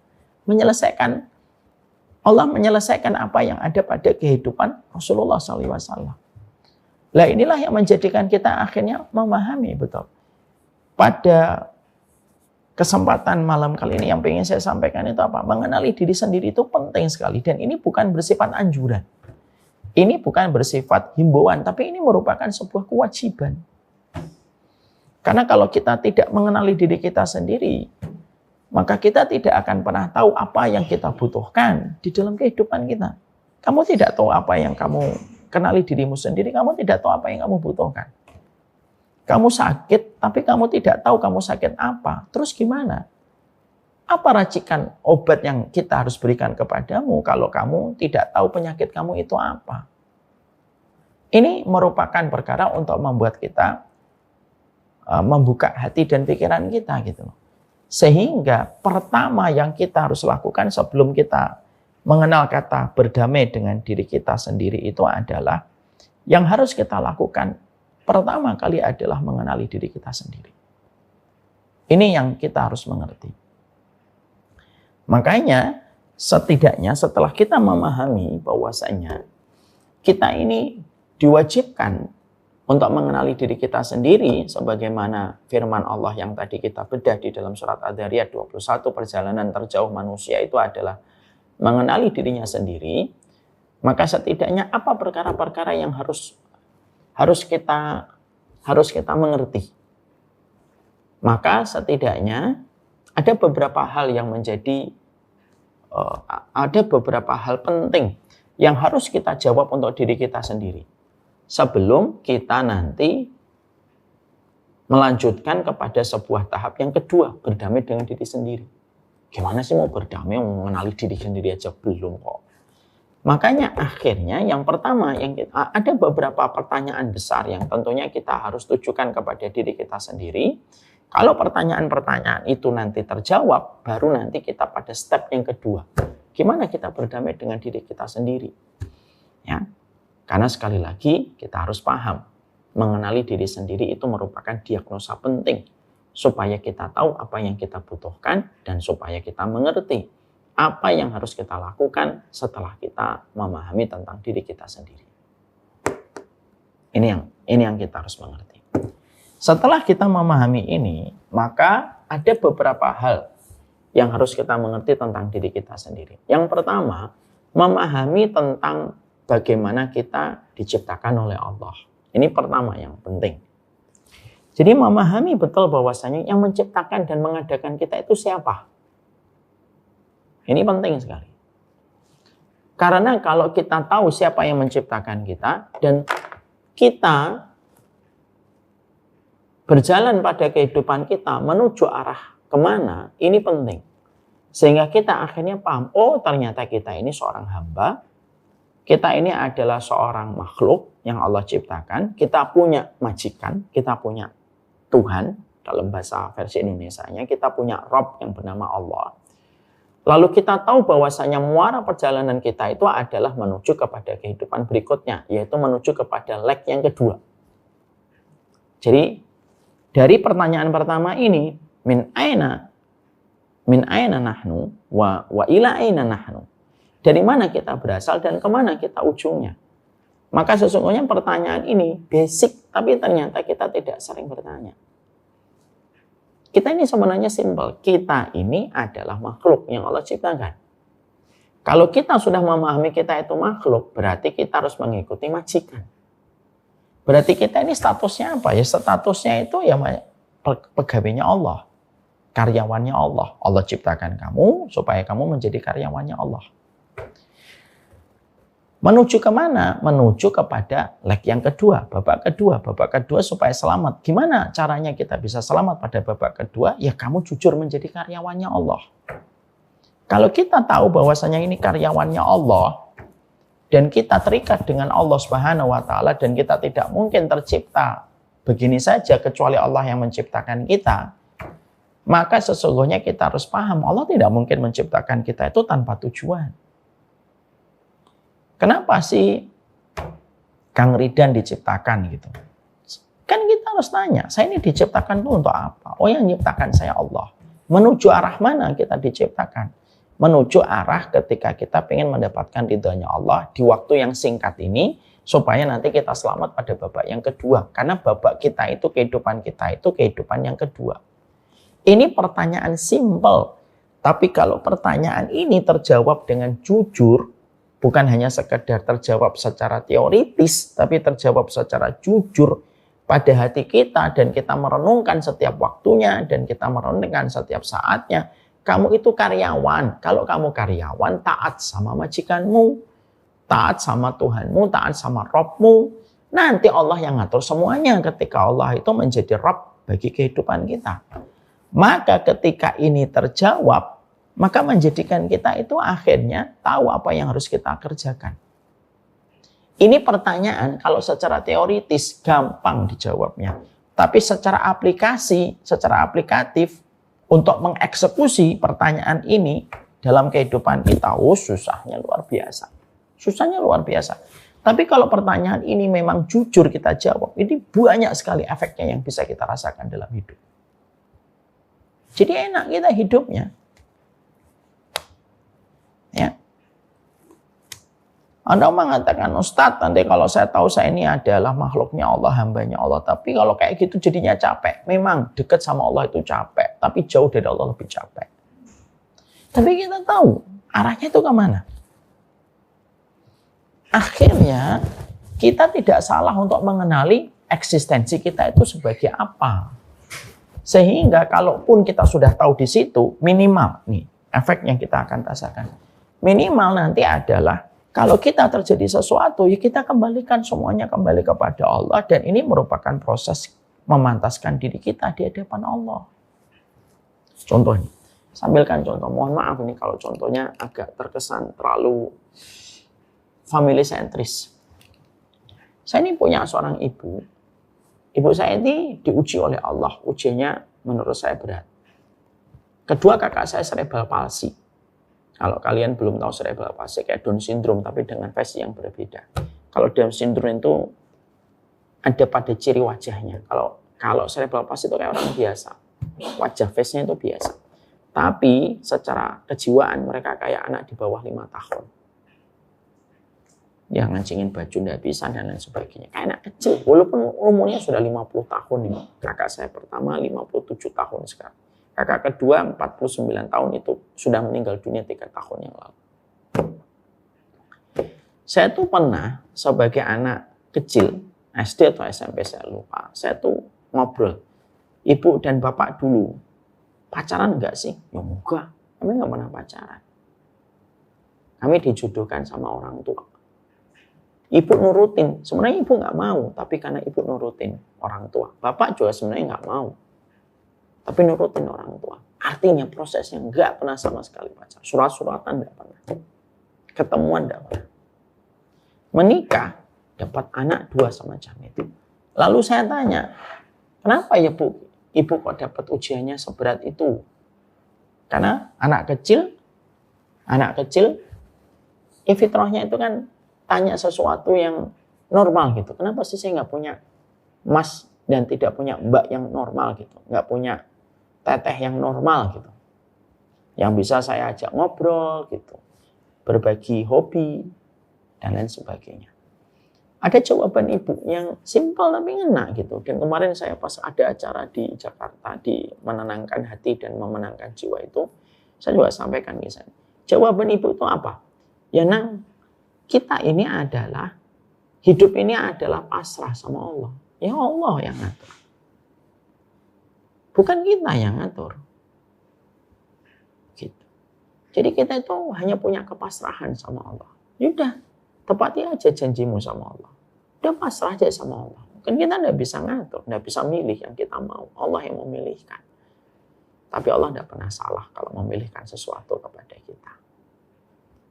Allah menyelesaikan apa yang ada pada kehidupan Rasulullah SAW. Nah inilah yang menjadikan kita akhirnya memahami betul. Pada kesempatan malam kali ini yang ingin saya sampaikan itu apa? Mengenali diri sendiri itu penting sekali. Dan ini bukan bersifat anjuran. Ini bukan bersifat himbauan, tapi ini merupakan sebuah kewajiban. Karena kalau kita tidak mengenali diri kita sendiri, maka kita tidak akan pernah tahu apa yang kita butuhkan di dalam kehidupan kita. Kamu tidak tahu apa yang kamu kenali dirimu sendiri, kamu tidak tahu apa yang kamu butuhkan. Kamu sakit, tapi kamu tidak tahu kamu sakit apa. Terus gimana? Apa racikan obat yang kita harus berikan kepadamu kalau kamu tidak tahu penyakit kamu itu apa? Ini merupakan perkara untuk membuat kita membuka hati dan pikiran kita gitu. Sehingga pertama yang kita harus lakukan sebelum kita mengenal kata berdamai dengan diri kita sendiri itu adalah yang harus kita lakukan pertama kali adalah mengenali diri kita sendiri. Ini yang kita harus mengerti. Makanya setidaknya setelah kita memahami bahwasanya kita ini diwajibkan untuk mengenali diri kita sendiri sebagaimana firman Allah yang tadi kita bedah di dalam surat Ad-Dzariyat 21, perjalanan terjauh manusia itu adalah mengenali dirinya sendiri, maka setidaknya apa perkara-perkara yang harus kita mengerti. Maka setidaknya ada beberapa hal yang menjadi ada beberapa hal penting yang harus kita jawab untuk diri kita sendiri. Sebelum kita nanti melanjutkan kepada sebuah tahap yang kedua, berdamai dengan diri sendiri. Gimana sih mau berdamai, mengenali diri sendiri aja belum kok. Makanya akhirnya yang pertama, ada beberapa pertanyaan besar yang tentunya kita harus tujukan kepada diri kita sendiri. Kalau pertanyaan-pertanyaan itu nanti terjawab, baru nanti kita pada step yang kedua. Gimana kita berdamai dengan diri kita sendiri? Ya. Karena sekali lagi kita harus paham, mengenali diri sendiri itu merupakan diagnosa penting supaya kita tahu apa yang kita butuhkan dan supaya kita mengerti apa yang harus kita lakukan setelah kita memahami tentang diri kita sendiri. Ini yang kita harus mengerti. Setelah kita memahami ini, maka ada beberapa hal yang harus kita mengerti tentang diri kita sendiri. Yang pertama, memahami tentang bagaimana kita diciptakan oleh Allah. Ini pertama yang penting. Jadi memahami betul bahwasanya yang menciptakan dan mengadakan kita itu siapa. Ini penting sekali. Karena kalau kita tahu siapa yang menciptakan kita dan kita berjalan pada kehidupan kita menuju arah kemana, ini penting. Sehingga kita akhirnya paham, oh ternyata kita ini seorang hamba, kita ini adalah seorang makhluk yang Allah ciptakan, kita punya majikan, kita punya Tuhan, dalam bahasa versi Indonesianya, kita punya Rob yang bernama Allah. Lalu kita tahu bahwasanya muara perjalanan kita itu adalah menuju kepada kehidupan berikutnya, yaitu menuju kepada leg yang kedua. Jadi dari pertanyaan pertama ini, min aina nahnu wa ila aina nahnu. Dari mana kita berasal dan kemana kita ujungnya. Maka sesungguhnya pertanyaan ini basic, tapi ternyata kita tidak sering bertanya. Kita ini sebenarnya simpel. Kita ini adalah makhluk yang Allah ciptakan. Kalau kita sudah memahami kita itu makhluk, berarti kita harus mengikuti majikan. Berarti kita ini statusnya apa? Ya statusnya itu ya pegawainya Allah. Karyawannya Allah. Allah ciptakan kamu supaya kamu menjadi karyawannya Allah. Menuju kemana? Menuju kepada leg yang kedua, babak kedua supaya selamat. Gimana caranya kita bisa selamat pada babak kedua? Ya kamu jujur menjadi karyawannya Allah. Kalau kita tahu bahwasanya ini karyawannya Allah, dan kita terikat dengan Allah Subhanahu wa Ta'ala, dan kita tidak mungkin tercipta begini saja kecuali Allah yang menciptakan kita, maka sesungguhnya kita harus paham Allah tidak mungkin menciptakan kita itu tanpa tujuan. Kenapa sih Kang Ridan diciptakan gitu? Kan kita harus tanya, saya ini diciptakan itu untuk apa? Oh yang menciptakan saya Allah. Menuju arah mana kita diciptakan? Menuju arah ketika kita ingin mendapatkan ridhonya Allah di waktu yang singkat ini, supaya nanti kita selamat pada babak yang kedua. Karena babak kita itu, kehidupan kita itu kehidupan yang kedua. Ini pertanyaan simpel. Tapi kalau pertanyaan ini terjawab dengan jujur, bukan hanya sekedar terjawab secara teoritis, tapi terjawab secara jujur pada hati kita, dan kita merenungkan setiap waktunya, dan kita merenungkan setiap saatnya. Kamu itu karyawan. Kalau kamu karyawan, taat sama majikanmu, taat sama Tuhanmu, taat sama Robmu. Nanti Allah yang ngatur semuanya ketika Allah itu menjadi Rob bagi kehidupan kita. Maka ketika ini terjawab, maka menjadikan kita itu akhirnya tahu apa yang harus kita kerjakan. Ini pertanyaan kalau secara teoritis gampang dijawabnya. Tapi secara aplikasi, secara aplikatif, untuk mengeksekusi pertanyaan ini dalam kehidupan kita, susahnya luar biasa. Susahnya luar biasa. Tapi kalau pertanyaan ini memang jujur kita jawab, ini banyak sekali efeknya yang bisa kita rasakan dalam hidup. Jadi enak kita hidupnya. Ya. Anda mengatakan, Ustadz, nanti kalau saya tahu saya ini adalah makhluknya Allah, hambanya Allah. Tapi kalau kayak gitu jadinya capek. Memang dekat sama Allah itu capek. Tapi jauh dari Allah lebih capek. Tapi kita tahu arahnya itu kemana. Akhirnya kita tidak salah untuk mengenali eksistensi kita itu sebagai apa. Sehingga kalaupun kita sudah tahu di situ, minimal nih efek yang kita akan rasakan. Minimal nanti adalah kalau kita terjadi sesuatu, ya kita kembalikan semuanya kembali kepada Allah. Dan ini merupakan proses memantaskan diri kita di hadapan Allah. Contohnya, sambilkan contoh. Mohon maaf ini kalau contohnya agak terkesan terlalu family sentris. Saya ini punya seorang ibu. Ibu saya ini diuji oleh Allah. Ujiannya menurut saya berat. Kedua kakak saya cerebral palsy. Kalau kalian belum tahu cerebral palsy kayak Down syndrome tapi dengan versi yang berbeda. Kalau Down syndrome itu ada pada ciri wajahnya. Kalau cerebral palsy itu kayak orang biasa. Wajah face-nya itu biasa. Tapi secara kejiwaan mereka kayak anak di bawah 5 tahun. Yang ngancingin baju nggak bisa dan lain sebagainya. Kayak anak kecil. Walaupun umurnya sudah 50 tahun ini. Kakak saya pertama 57 tahun sekarang. Kakak kedua 49 tahun itu sudah meninggal dunia 3 tahun yang lalu. Saya tuh pernah sebagai anak kecil, SD atau SMP saya lupa, saya tuh ngobrol. Ibu dan bapak dulu, pacaran enggak sih? Ya enggak, kami enggak pernah pacaran. Kami dijodohkan sama orang tua. Ibu nurutin. Sebenarnya ibu nggak mau, tapi karena ibu nurutin orang tua. Bapak juga sebenarnya nggak mau, tapi nurutin orang tua. Artinya prosesnya nggak pernah sama sekali pacaran. Surat-suratan nggak pernah. Ketemuan nggak pernah. Menikah, dapat anak 2 semacam itu. Lalu saya tanya, kenapa ya Bu, ibu kok dapat ujiannya seberat itu? Karena anak kecil, fitrahnya itu kan tanya sesuatu yang normal gitu. Kenapa sih saya nggak punya mas dan tidak punya mbak yang normal gitu? Nggak punya teteh yang normal gitu. Yang bisa saya ajak ngobrol gitu. Berbagi hobi dan lain sebagainya. Ada jawaban ibu yang simpel tapi ngena gitu. Dan kemarin saya pas ada acara di Jakarta di menenangkan hati dan memenangkan jiwa itu, saya juga sampaikan ke sana. Jawaban ibu itu apa? Ya nang, kita ini adalah, hidup ini adalah pasrah sama Allah. Ya Allah yang ngatur. Bukan kita yang ngatur. Gitu. Jadi kita itu hanya punya kepasrahan sama Allah. Yaudah, tepati aja janjimu sama Allah. Udah pasrah aja sama Allah. Kan kita tidak bisa ngatur, tidak bisa milih yang kita mau. Allah yang memilihkan. Tapi Allah tidak pernah salah kalau memilihkan sesuatu kepada kita.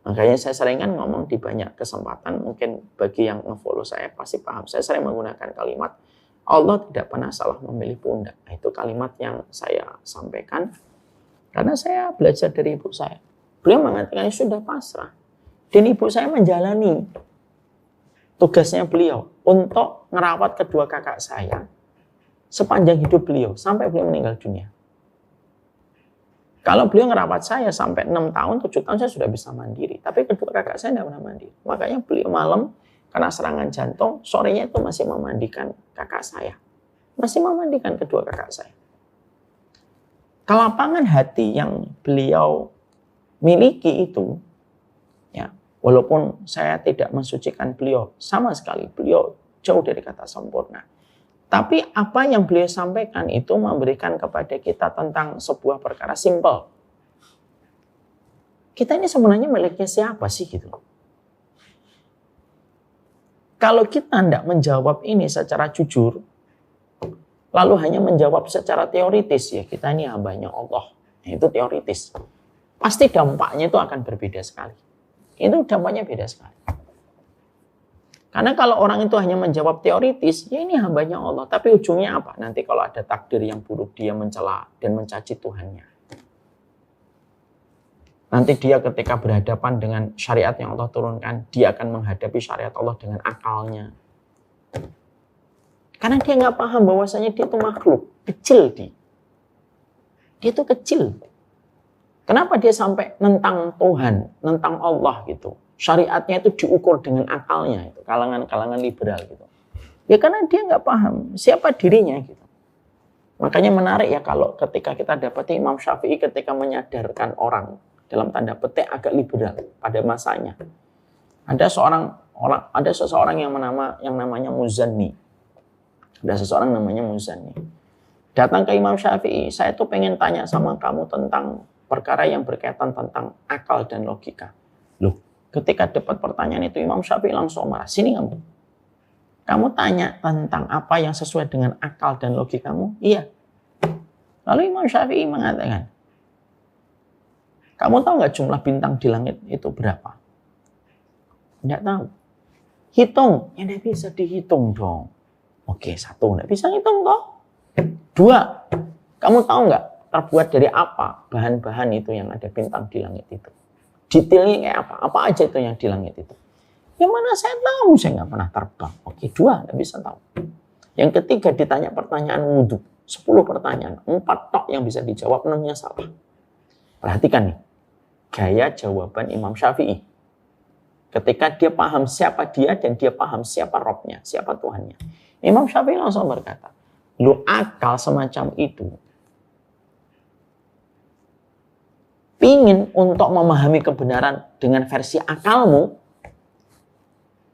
Makanya saya sering kan ngomong di banyak kesempatan, mungkin bagi yang nge-follow saya pasti paham. Saya sering menggunakan kalimat, Allah tidak pernah salah memilih pundak. Nah, itu kalimat yang saya sampaikan karena saya belajar dari ibu saya. Beliau mengatakan sudah pasrah. Dan ibu saya menjalani tugasnya beliau untuk merawat kedua kakak saya sepanjang hidup beliau sampai beliau meninggal dunia. Kalau beliau ngerawat saya sampai 6 tahun, 7 tahun saya sudah bisa mandiri. Tapi kedua kakak saya tidak pernah mandiri. Makanya beliau malam karena serangan jantung, sorenya itu masih memandikan kakak saya. Masih memandikan kedua kakak saya. Kelapangan hati yang beliau miliki itu, ya, walaupun saya tidak mensucikan beliau sama sekali, beliau jauh dari kata sempurna. Tapi apa yang beliau sampaikan itu memberikan kepada kita tentang sebuah perkara simpel. Kita ini sebenarnya miliknya siapa sih gitu? Kalau kita tidak menjawab ini secara jujur, lalu hanya menjawab secara teoritis, ya kita ini hambanya Allah. Itu teoritis. Pasti dampaknya itu akan berbeda sekali. Itu dampaknya beda sekali. Karena kalau orang itu hanya menjawab teoritis, ya ini hambanya Allah. Tapi ujungnya apa? Nanti kalau ada takdir yang buruk, dia mencela dan mencaci Tuhannya. Nanti dia ketika berhadapan dengan syariat yang Allah turunkan, dia akan menghadapi syariat Allah dengan akalnya. Karena dia nggak paham bahwasanya dia itu makhluk, kecil dia. Dia itu kecil. Kenapa dia sampai nentang Tuhan, nentang Allah gitu? Syariatnya itu diukur dengan akalnya, itu kalangan-kalangan liberal gitu. Ya karena dia nggak paham siapa dirinya gitu. Makanya menarik ya kalau ketika kita dapati Imam Syafi'i ketika menyadarkan orang dalam tanda petik agak liberal pada masanya. Ada seseorang yang namanya Muzanni. Ada seseorang namanya Muzanni. Datang ke Imam Syafi'i, saya tuh pengen tanya sama kamu tentang perkara yang berkaitan tentang akal dan logika. Loh, ketika dapat pertanyaan itu Imam Syafi'i langsung marah. Sini kamu. Kamu tanya tentang apa yang sesuai dengan akal dan logikamu? Iya. Lalu Imam Syafi'i mengatakan, kamu tahu nggak jumlah bintang di langit itu berapa? Nggak tahu. Hitung. Ya nggak bisa dihitung dong. Oke, 1. Nggak bisa ngitung toh. 2. Kamu tahu nggak terbuat dari apa bahan-bahan itu yang ada bintang di langit itu? Detailnya kayak apa? Apa aja itu yang di langit itu? Yang mana saya tahu, saya nggak pernah terbang. Oke, 2, nggak bisa tahu. Yang ketiga ditanya pertanyaan wudhu. 10 pertanyaan, 4 tok yang bisa dijawab, 6-nya salah. Perhatikan nih, gaya jawaban Imam Syafi'i. Ketika dia paham siapa dia dan dia paham siapa Robnya, siapa Tuhannya. Imam Syafi'i langsung berkata, lu akal semacam itu pingin untuk memahami kebenaran dengan versi akalmu,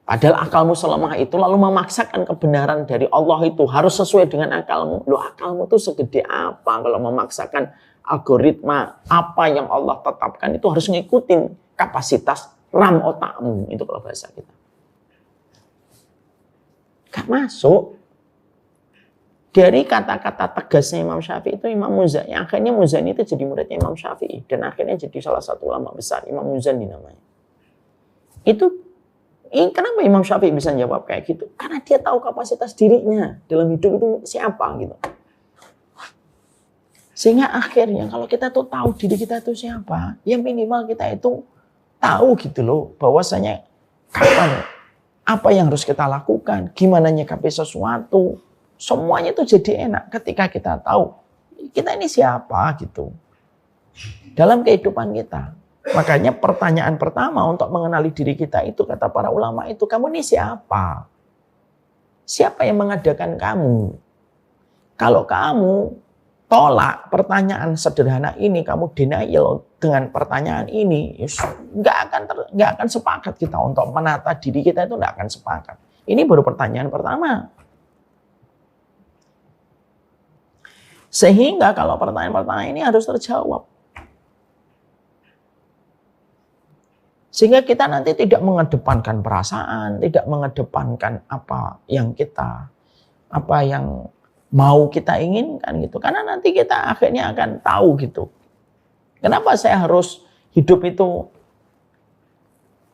padahal akalmu selemah itu, lalu memaksakan kebenaran dari Allah itu harus sesuai dengan akalmu. Loh, akalmu tuh segede apa kalau memaksakan algoritma apa yang Allah tetapkan itu harus ngikutin kapasitas RAM otakmu, itu kalau bahasa kita. Gak masuk. Dari kata-kata tegasnya Imam Syafi'i itu Imam Muzani. Akhirnya Muzani itu jadi muridnya Imam Syafi'i. Dan akhirnya jadi salah satu ulama besar. Imam Muzani namanya. Kenapa Imam Syafi'i bisa jawab kayak gitu? Karena dia tahu kapasitas dirinya dalam hidup itu siapa gitu. Sehingga akhirnya kalau kita tuh tahu diri kita itu siapa, ya minimal kita itu tahu gitu loh bahwasanya kapan, apa yang harus kita lakukan, gimana nyikapi sesuatu, semuanya itu jadi enak ketika kita tahu kita ini siapa gitu dalam kehidupan kita. Makanya pertanyaan pertama untuk mengenali diri kita itu kata para ulama itu, kamu ini siapa? Siapa yang mengadakan kamu? Kalau kamu tolak pertanyaan sederhana ini, kamu denial dengan pertanyaan ini, nggak akan sepakat kita untuk menata diri kita, itu nggak akan sepakat. Ini baru pertanyaan pertama. Sehingga kalau pertanyaan-pertanyaan ini harus terjawab. Sehingga kita nanti tidak mengedepankan perasaan, tidak mengedepankan apa yang mau kita inginkan gitu. Karena nanti kita akhirnya akan tahu gitu. Kenapa saya harus hidup itu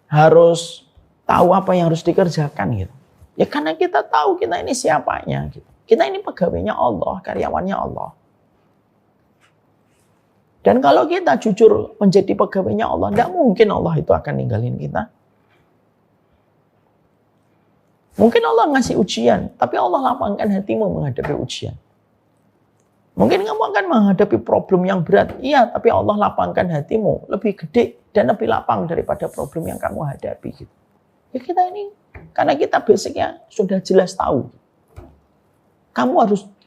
harus tahu apa yang harus dikerjakan gitu. Ya karena kita tahu kita ini siapanya gitu. Kita ini pegawainya Allah, karyawannya Allah. Dan kalau kita jujur menjadi pegawainya Allah, tidak mungkin Allah itu akan ninggalin kita. Mungkin Allah ngasih ujian, tapi Allah lapangkan hatimu menghadapi ujian. Mungkin kamu akan menghadapi problem yang berat, iya, tapi Allah lapangkan hatimu lebih gede dan lebih lapang daripada problem yang kamu hadapi. Gitu. Ya kita ini, karena kita basicnya sudah jelas tahu.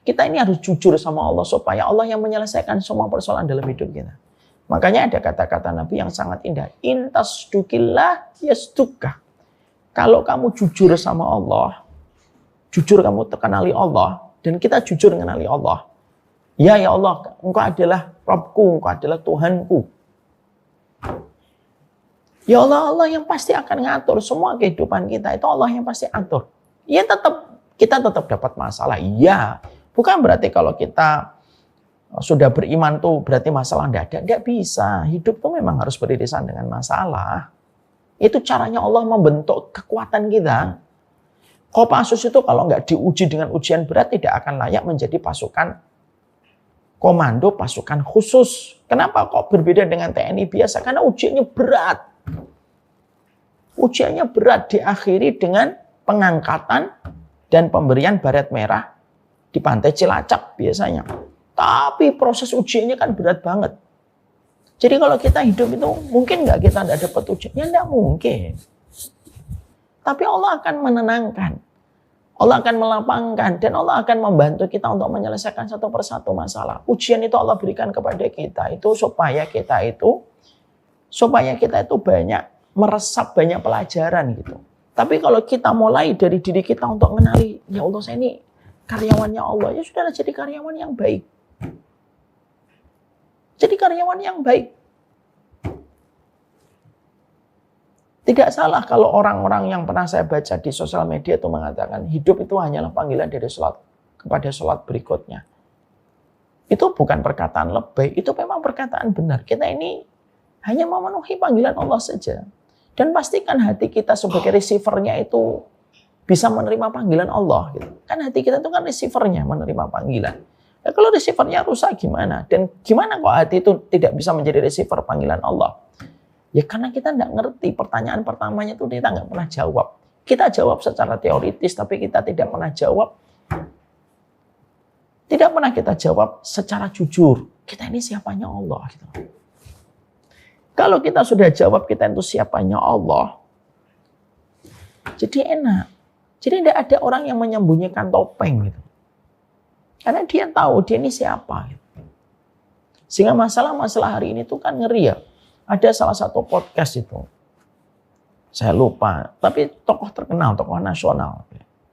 Kita ini harus jujur sama Allah supaya Allah yang menyelesaikan semua persoalan dalam hidup kita. Makanya ada kata-kata Nabi yang sangat indah. Intasdukillah yasdukka. Kalau kamu jujur sama Allah, jujur kamu kenali Allah, dan kita jujur mengenali Allah. Ya Allah, Engkau adalah Rabbku, Engkau adalah Tuhanku. Ya Allah yang pasti akan ngatur semua kehidupan kita. Itu Allah yang pasti atur. Ya kita tetap dapat masalah. Iya. Bukan berarti kalau kita sudah beriman tuh berarti masalah tidak ada. Tidak bisa. Hidup tuh memang harus beririsan dengan masalah. Itu caranya Allah membentuk kekuatan kita. Kopassus itu kalau nggak diuji dengan ujian berat tidak akan layak menjadi pasukan komando, pasukan khusus. Kenapa kok berbeda dengan TNI biasa? Karena ujiannya berat. Ujiannya berat diakhiri dengan pengangkatan dan pemberian baret merah di pantai Cilacap biasanya. Tapi proses ujiannya kan berat banget. Jadi kalau kita hidup itu mungkin nggak kita tidak dapat ujian? Ya nggak mungkin. Tapi Allah akan menenangkan. Allah akan melapangkan dan Allah akan membantu kita untuk menyelesaikan satu persatu masalah. Ujian itu Allah berikan kepada kita itu supaya kita itu banyak meresap banyak pelajaran gitu. Tapi kalau kita mulai dari diri kita untuk mengenali, ya Allah saya ini karyawannya Allah, ya sudahlah jadi karyawan yang baik. Jadi karyawan yang baik. Tidak salah kalau orang-orang yang pernah saya baca di sosial media itu mengatakan hidup itu hanyalah panggilan dari sholat kepada sholat berikutnya. Itu bukan perkataan lebay, itu memang perkataan benar. Kita ini hanya memenuhi panggilan Allah saja. Dan pastikan hati kita sebagai receiver-nya itu bisa menerima panggilan Allah. Gitu. Kan hati kita itu kan receiver-nya menerima panggilan. Nah, kalau receiver-nya rusak gimana? Dan gimana kok hati itu tidak bisa menjadi receiver panggilan Allah? Ya karena kita tidak ngerti. Pertanyaan pertamanya itu kita nggak pernah jawab. Kita jawab secara teoritis, tapi kita tidak pernah jawab. Tidak pernah kita jawab secara jujur. Kita ini siapanya Allah. Gitu. Kalau kita sudah jawab kita itu siapanya Allah, jadi enak. Jadi tidak ada orang yang menyembunyikan topeng gitu. Karena dia tahu dia ini siapa. Gitu. Sehingga masalah-masalah hari ini tuh kan ngeri ya. Ada salah satu podcast itu. Saya lupa. Tapi tokoh terkenal, tokoh nasional.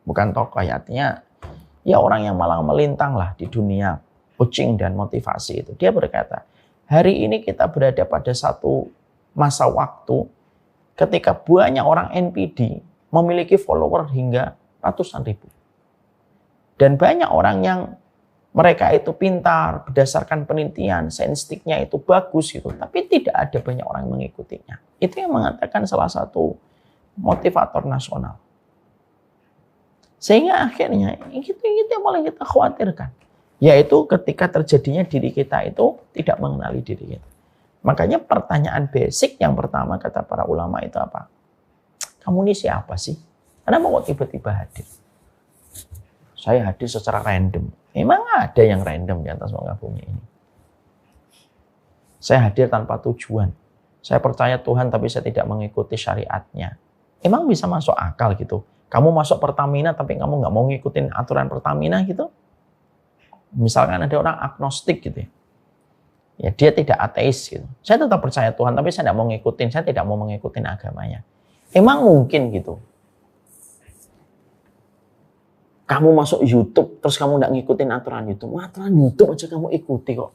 Bukan tokoh ya, artinya ya orang yang malang melintang lah di dunia coaching dan motivasi itu. Dia berkata, hari ini kita berada pada satu masa waktu ketika banyak orang NPD memiliki follower hingga ratusan ribu. Dan banyak orang yang mereka itu pintar, berdasarkan penelitian, sainstiknya itu bagus gitu, tapi tidak ada banyak orang yang mengikutinya. Itu yang mengatakan salah satu motivator nasional. Sehingga akhirnya itu yang paling kita khawatirkan, yaitu ketika terjadinya diri kita itu tidak mengenali diri kita. Makanya pertanyaan basic yang pertama kata para ulama itu apa? Kamu ini siapa sih? Kenapa kok tiba-tiba hadir? Saya hadir secara random. Memang ada yang random di atas muka bumi ini. Saya hadir tanpa tujuan. Saya percaya Tuhan tapi saya tidak mengikuti syariatnya. Emang bisa masuk akal gitu? Kamu masuk Pertamina tapi kamu nggak mau ngikutin aturan Pertamina gitu? Misalkan ada orang agnostik gitu ya. Ya dia tidak ateis gitu. Saya tetap percaya Tuhan tapi saya tidak mau ngikutin, saya tidak mau mengikutin agamanya. Emang mungkin gitu? Kamu masuk YouTube terus kamu nggak ngikutin aturan YouTube. Aturan YouTube aja kamu ikuti kok.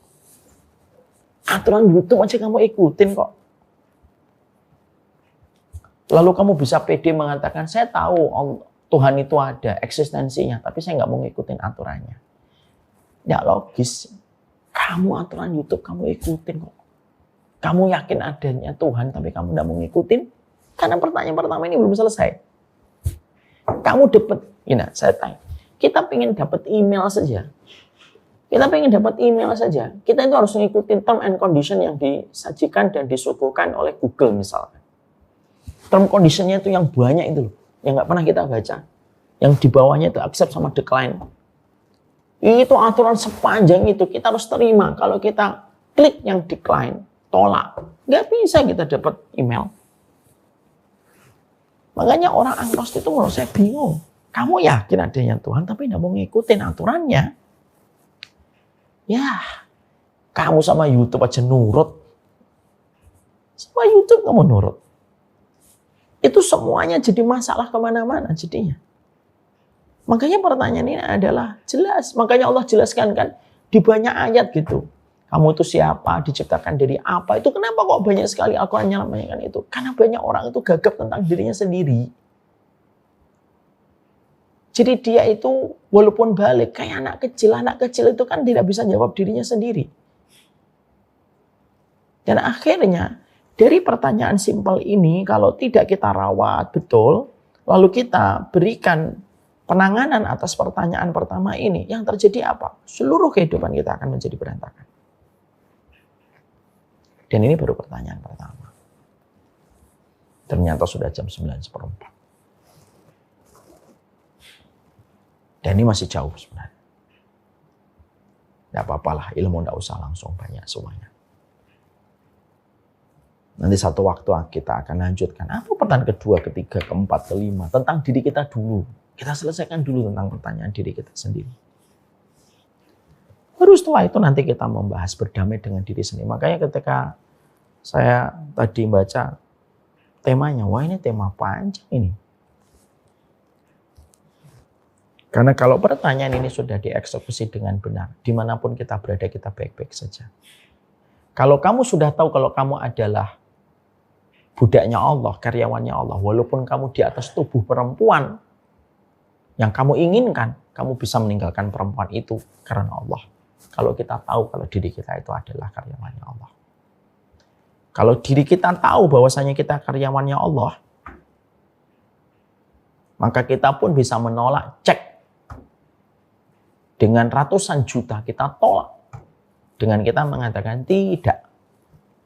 Aturan YouTube aja kamu ikutin kok. Lalu kamu bisa pede mengatakan, saya tahu Tuhan itu ada, eksistensinya, tapi saya nggak mau ngikutin aturannya. Nggak logis. Kamu aturan YouTube kamu ikutin kok. Kamu yakin adanya Tuhan, tapi kamu nggak mau ngikutin? Karena pertanyaan pertama ini belum selesai. Kamu dapat, saya tanya, kita pengen dapat email saja. Kita pengen dapat email saja. Kita itu harus ngikutin term and condition yang disajikan dan disuguhkan oleh Google misalkan. Term conditionnya itu yang banyak itu loh, yang nggak pernah kita baca. Yang di bawahnya itu accept sama decline. Itu aturan sepanjang itu kita harus terima. Kalau kita klik yang decline, tolak, nggak bisa kita dapat email. Makanya orang agnostik itu menurut saya bingung. Kamu yakin adanya Tuhan tapi nggak mau ngikutin aturannya. Ya, kamu sama YouTube aja nurut. Sama YouTube kamu nurut. Itu semuanya jadi masalah kemana-mana jadinya. Makanya pertanyaan ini adalah jelas. Makanya Allah jelaskan kan di banyak ayat gitu. Kamu itu siapa, diciptakan dari apa. Itu kenapa kok banyak sekali Al-Quran menyampaikan itu. Karena banyak orang itu gagap tentang dirinya sendiri. Jadi dia itu walaupun balik kayak anak kecil itu kan tidak bisa jawab dirinya sendiri. Dan akhirnya dari pertanyaan simpel ini kalau tidak kita rawat betul, lalu kita berikan penanganan atas pertanyaan pertama ini, yang terjadi apa? Seluruh kehidupan kita akan menjadi berantakan. Dan ini baru pertanyaan pertama. Ternyata sudah jam 9:04. Dan ini masih jauh sebenarnya. Tidak apa-apalah, ilmu tidak usah langsung banyak semuanya. Nanti satu waktu kita akan lanjutkan. Apa pertanyaan kedua, ketiga, keempat, kelima. Tentang diri kita dulu. Kita selesaikan dulu tentang pertanyaan diri kita sendiri. Baru setelah itu nanti kita membahas berdamai dengan diri sendiri. Makanya ketika saya tadi baca temanya, wah ini tema panjang ini. Karena kalau pertanyaan ini sudah dieksekusi dengan benar, dimanapun kita berada kita baik-baik saja. Kalau kamu sudah tahu kalau kamu adalah budaknya Allah, karyawannya Allah, walaupun kamu di atas tubuh perempuan yang kamu inginkan, kamu bisa meninggalkan perempuan itu karena Allah. Kalau kita tahu kalau diri kita itu adalah karyawannya Allah. Kalau diri kita tahu bahwasanya kita karyawannya Allah, maka kita pun bisa menolak cek. Dengan ratusan juta kita tolak. Dengan kita mengatakan tidak.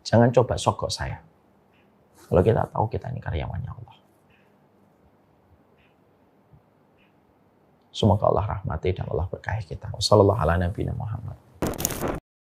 Jangan coba sogok saya. Kalau kita tahu kita ini karyawannya Allah. Semoga Allah rahmati dan Allah berkahi kita. Wassallallahu ala nabiyina Muhammad.